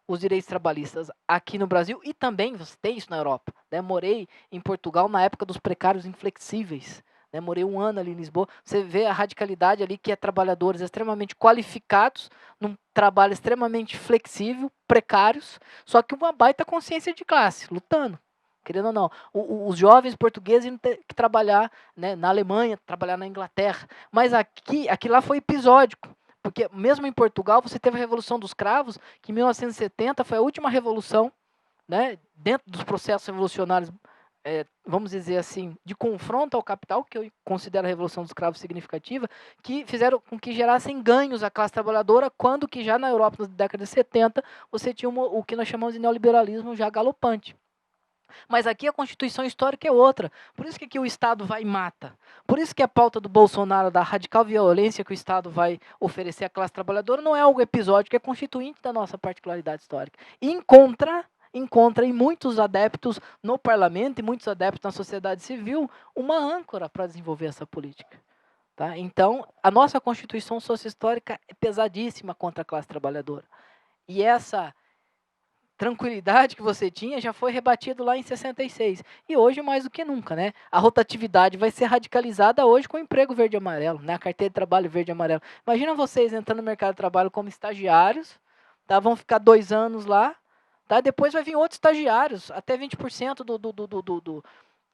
os direitos trabalhistas aqui no Brasil, e também você tem isso na Europa. Né? Morei em Portugal na época dos precários inflexíveis. Né, morei 1 ano ali em Lisboa, você vê a radicalidade ali, que é trabalhadores extremamente qualificados, num trabalho extremamente flexível, precários, só que uma baita consciência de classe, lutando, querendo ou não. Os jovens portugueses iam ter que trabalhar, né, na Alemanha, trabalhar na Inglaterra, mas aqui lá foi episódico, porque mesmo em Portugal você teve a Revolução dos Cravos, que em 1970 foi a última revolução, né, dentro dos processos revolucionários, vamos dizer assim, de confronto ao capital, que eu considero a Revolução dos Cravos significativa, que fizeram com que gerassem ganhos à classe trabalhadora, quando que já na Europa, na década de 70, você tinha o que nós chamamos de neoliberalismo já galopante. Mas aqui a Constituição histórica é outra. Por isso que aqui o Estado vai e mata. Por isso que a pauta do Bolsonaro, da radical violência que o Estado vai oferecer à classe trabalhadora, não é algo episódico, é constituinte da nossa particularidade histórica. E encontra em muitos adeptos no parlamento e muitos adeptos na sociedade civil uma âncora para desenvolver essa política. Tá? Então, a nossa Constituição Sociohistórica é pesadíssima contra a classe trabalhadora. E essa tranquilidade que você tinha já foi rebatido lá em 66. E hoje mais do que nunca, né? A rotatividade vai ser radicalizada hoje com o emprego verde e amarelo, né? A carteira de trabalho verde e amarelo. Imagina vocês entrando no mercado de trabalho como estagiários, tá? Vão ficar 2 anos lá, tá? Depois vai vir outros estagiários, até 20%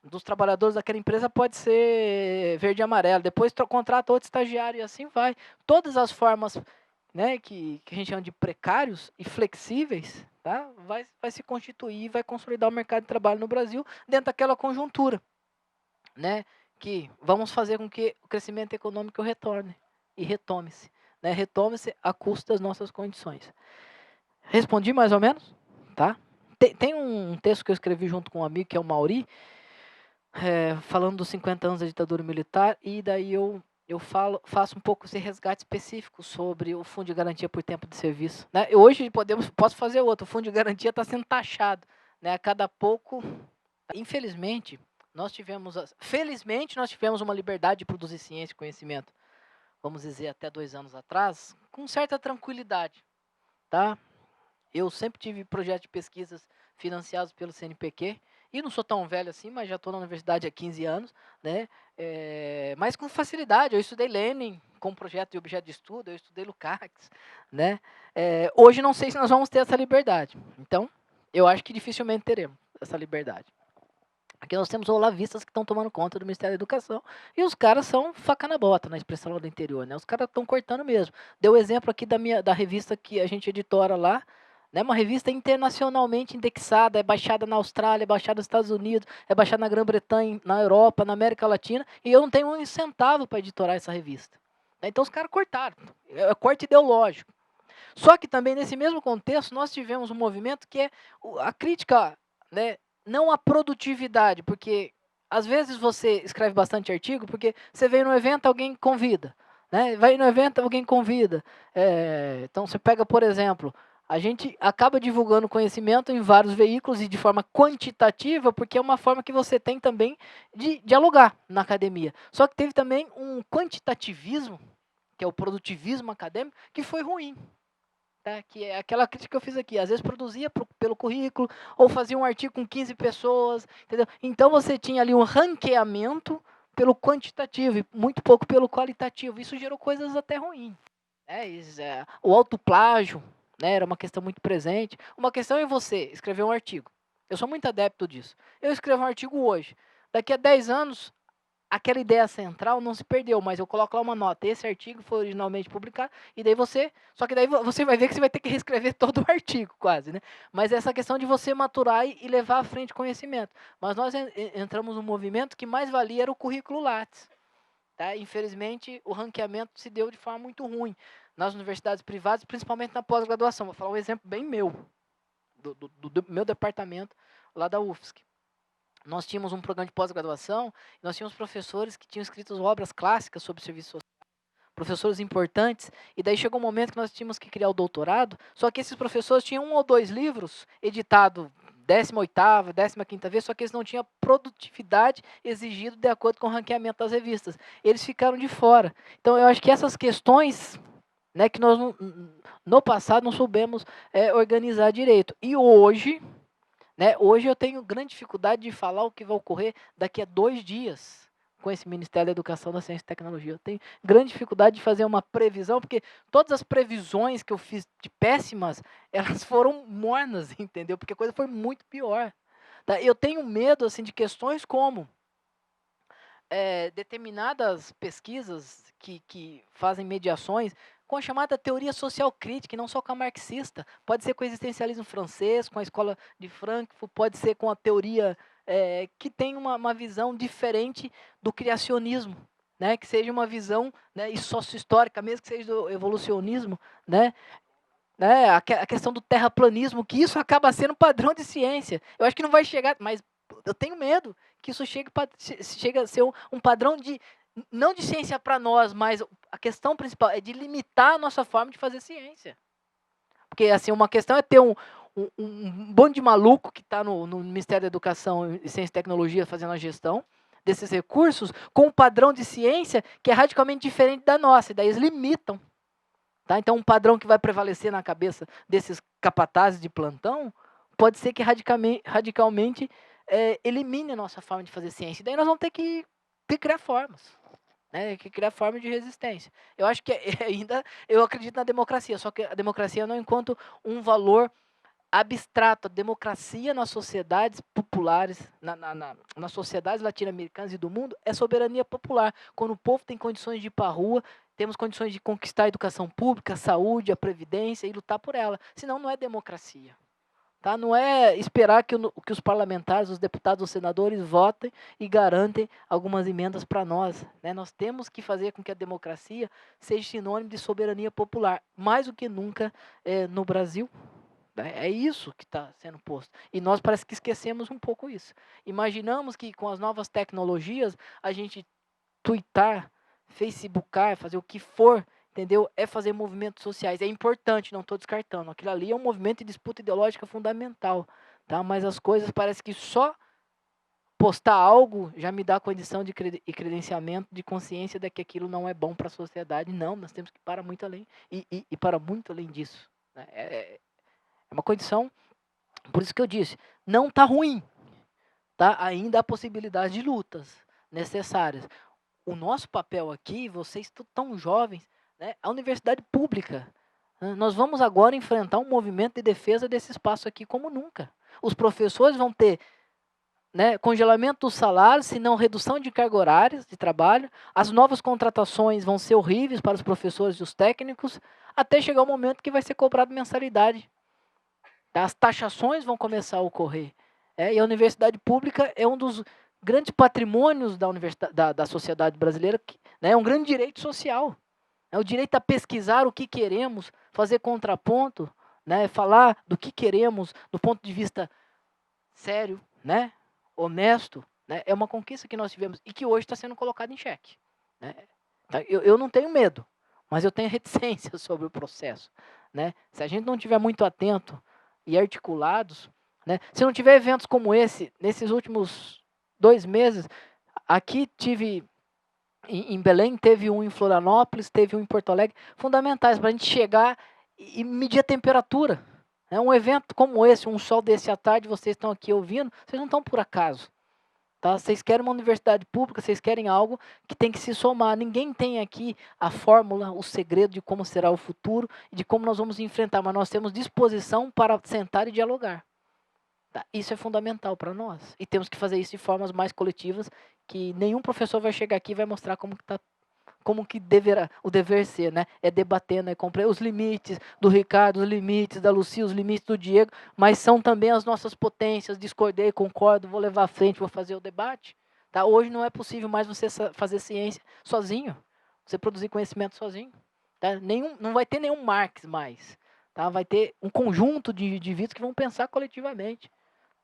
dos trabalhadores daquela empresa pode ser verde e amarelo. Depois contrata outro estagiário e assim vai. Todas as formas, né, que a gente chama de precários e flexíveis, tá? Vai se constituir, vai consolidar o mercado de trabalho no Brasil dentro daquela conjuntura, né, que vamos fazer com que o crescimento econômico retorne e retome-se, né, retome-se a custo das nossas condições. Respondi mais ou menos? Tá? Tem um texto que eu escrevi junto com um amigo, que é o Mauri, falando dos 50 anos da ditadura militar, e daí eu faço um pouco esse resgate específico sobre o Fundo de Garantia por Tempo de Serviço. Né? Hoje posso fazer outro, o Fundo de Garantia está sendo taxado. Né? A cada pouco, infelizmente, felizmente nós tivemos uma liberdade de produzir ciência e conhecimento, vamos dizer, até 2 anos atrás, com certa tranquilidade. Tá? Eu sempre tive projetos de pesquisas financiados pelo CNPq, e não sou tão velho assim, mas já estou na universidade há 15 anos, né? Mas com facilidade. Eu estudei Lenin como projeto de objeto de estudo, eu estudei Lukács, né? Hoje não sei se nós vamos ter essa liberdade. Então, eu acho que dificilmente teremos essa liberdade. Aqui nós temos olavistas que estão tomando conta do Ministério da Educação, e os caras são faca na bota, na expressão lá do interior, né? Os caras estão cortando mesmo. Deu o exemplo aqui da revista que a gente editora lá, né, uma revista internacionalmente indexada, é baixada na Austrália, é baixada nos Estados Unidos, é baixada na Grã-Bretanha, na Europa, na América Latina, e eu não tenho um centavo para editorar essa revista. Então os caras cortaram, é corte ideológico. Só que também nesse mesmo contexto nós tivemos um movimento que é a crítica, né, não à produtividade, porque às vezes você escreve bastante artigo, porque você vem no evento, alguém convida. Né, vai no evento, alguém convida. Então você pega, por exemplo, a gente acaba divulgando conhecimento em vários veículos e de forma quantitativa, porque é uma forma que você tem também de dialogar na academia. Só que teve também um quantitativismo, que é o produtivismo acadêmico, que foi ruim. Tá? Que é aquela crítica que eu fiz aqui. Às vezes produzia pelo currículo, ou fazia um artigo com 15 pessoas. Entendeu? Então você tinha ali um ranqueamento pelo quantitativo e muito pouco pelo qualitativo. Isso gerou coisas até ruins. O autoplágio, né, era uma questão muito presente. Uma questão é você escrever um artigo. Eu sou muito adepto disso. Eu escrevo um artigo hoje. Daqui a 10 anos, aquela ideia central não se perdeu, mas eu coloco lá uma nota, esse artigo foi originalmente publicado, e daí só que daí você vai ver que você vai ter que reescrever todo o artigo, quase, né? Mas essa questão de você maturar e levar à frente conhecimento. Mas nós entramos num movimento que mais valia era o currículo Lattes. Tá? Infelizmente, o ranqueamento se deu de forma muito ruim nas universidades privadas, principalmente na pós-graduação. Vou falar um exemplo bem meu, do meu departamento, lá da UFSC. Nós tínhamos um programa de pós-graduação, nós tínhamos professores que tinham escrito obras clássicas sobre serviço social, professores importantes, e daí chegou um momento que nós tínhamos que criar o doutorado, só que esses professores tinham 1 ou 2 livros editados 18ª, 15ª vez, só que eles não tinham produtividade exigida de acordo com o ranqueamento das revistas. Eles ficaram de fora. Então, eu acho que essas questões, né, que nós no passado não soubemos organizar direito. E hoje, né, hoje eu tenho grande dificuldade de falar o que vai ocorrer daqui a 2 dias com esse Ministério da Educação, da Ciência e Tecnologia. Eu tenho grande dificuldade de fazer uma previsão, porque todas as previsões que eu fiz de péssimas, elas foram mornas, entendeu? Porque a coisa foi muito pior. Tá? Eu tenho medo assim, de questões como determinadas pesquisas que fazem mediações com a chamada teoria social crítica, e não só com a marxista. Pode ser com o existencialismo francês, com a escola de Frankfurt, pode ser com a teoria que tem uma visão diferente do criacionismo, né? Que seja uma visão, né, e sócio-histórica, mesmo que seja do evolucionismo, né? A questão do terraplanismo, que isso acaba sendo padrão de ciência. Eu acho que não vai chegar, mas eu tenho medo que isso chegue a ser um padrão de, não de ciência para nós, mas a questão principal é de limitar a nossa forma de fazer ciência. Porque assim, uma questão é ter um bando de maluco que está no Ministério da Educação e Ciência e Tecnologia fazendo a gestão desses recursos com um padrão de ciência que é radicalmente diferente da nossa, e daí eles limitam. Tá? Então, um padrão que vai prevalecer na cabeça desses capatazes de plantão pode ser que radicalmente elimine a nossa forma de fazer ciência. E daí nós vamos ter que criar formas, né? Que criar formas de resistência. Eu acho que ainda eu acredito na democracia, só que a democracia eu não encontro um valor abstrato. A democracia nas sociedades populares, nas sociedades latino-americanas e do mundo, é soberania popular. Quando o povo tem condições de ir para a rua, temos condições de conquistar a educação pública, a saúde, a previdência e lutar por ela. Senão não é democracia. Tá? Não é esperar que os parlamentares, os deputados, os senadores votem e garantem algumas emendas para nós. Né? Nós temos que fazer com que a democracia seja sinônimo de soberania popular, mais do que nunca no Brasil. É isso que está sendo posto. E nós parece que esquecemos um pouco isso. Imaginamos que com as novas tecnologias, a gente tweetar, facebookar, fazer o que for, entendeu? É fazer movimentos sociais. É importante, não estou descartando. Aquilo ali é um movimento de disputa ideológica fundamental. Tá? Mas as coisas parece que só postar algo já me dá condição de credenciamento, de consciência de que aquilo não é bom para a sociedade. Não, nós temos que ir para muito além. E para muito além disso. Né? É uma condição, por isso que eu disse, não está ruim. Tá? Ainda há possibilidade de lutas necessárias. O nosso papel aqui, vocês tão jovens, né? A universidade pública. Nós vamos agora enfrentar um movimento de defesa desse espaço aqui como nunca. Os professores vão ter, né, congelamento dos salários, se não redução de carga horária de trabalho. As novas contratações vão ser horríveis para os professores e os técnicos, até chegar o momento que vai ser cobrado mensalidade. As taxações vão começar a ocorrer. E a universidade pública é um dos grandes patrimônios da sociedade brasileira, né, é um grande direito social. É o direito a pesquisar o que queremos, fazer contraponto, né, falar do que queremos do ponto de vista sério, né, honesto. Né, é uma conquista que nós tivemos e que hoje está sendo colocada em xeque. Né. Eu não tenho medo, mas eu tenho reticência sobre o processo. Né. Se a gente não estiver muito atento e articulados, né? Se não tiver eventos como esse, nesses últimos 2 meses, aqui tive, em Belém, teve um em Florianópolis, teve um em Porto Alegre, fundamentais para a gente chegar e medir a temperatura. Um evento como esse, um sol desse à tarde, vocês estão aqui ouvindo, vocês não estão por acaso. Tá? Vocês querem uma universidade pública, vocês querem algo que tem que se somar. Ninguém tem aqui a fórmula, o segredo de como será o futuro e de como nós vamos enfrentar, mas nós temos disposição para sentar e dialogar. Tá? Isso é fundamental para nós. E temos que fazer isso de formas mais coletivas, que nenhum professor vai chegar aqui e vai mostrar como que deverá, o dever ser, né? É debatendo, é compreender os limites do Ricardo, os limites da Lucia, os limites do Diego, mas são também as nossas potências, discordei, concordo, vou levar à frente, vou fazer o debate. Tá? Hoje não é possível mais você fazer ciência sozinho, você produzir conhecimento sozinho. Tá? Não vai ter nenhum Marx mais. Tá? Vai ter um conjunto de indivíduos que vão pensar coletivamente.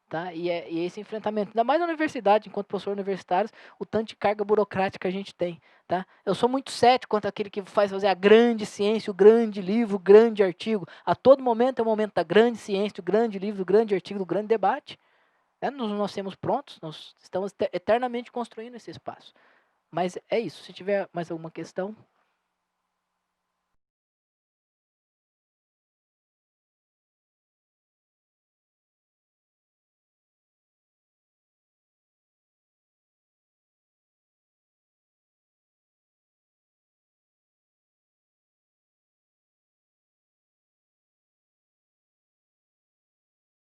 Tá? E esse enfrentamento, ainda mais na universidade, enquanto professor universitário, o tanto de carga burocrática que a gente tem. Tá? Eu sou muito cético quanto àquele que faz fazer a grande ciência, o grande livro, o grande artigo. A todo momento é o momento da grande ciência, do grande livro, do grande artigo, do grande debate. Né? Nós temos prontos, nós estamos eternamente construindo esse espaço. Mas é isso. Se tiver mais alguma questão...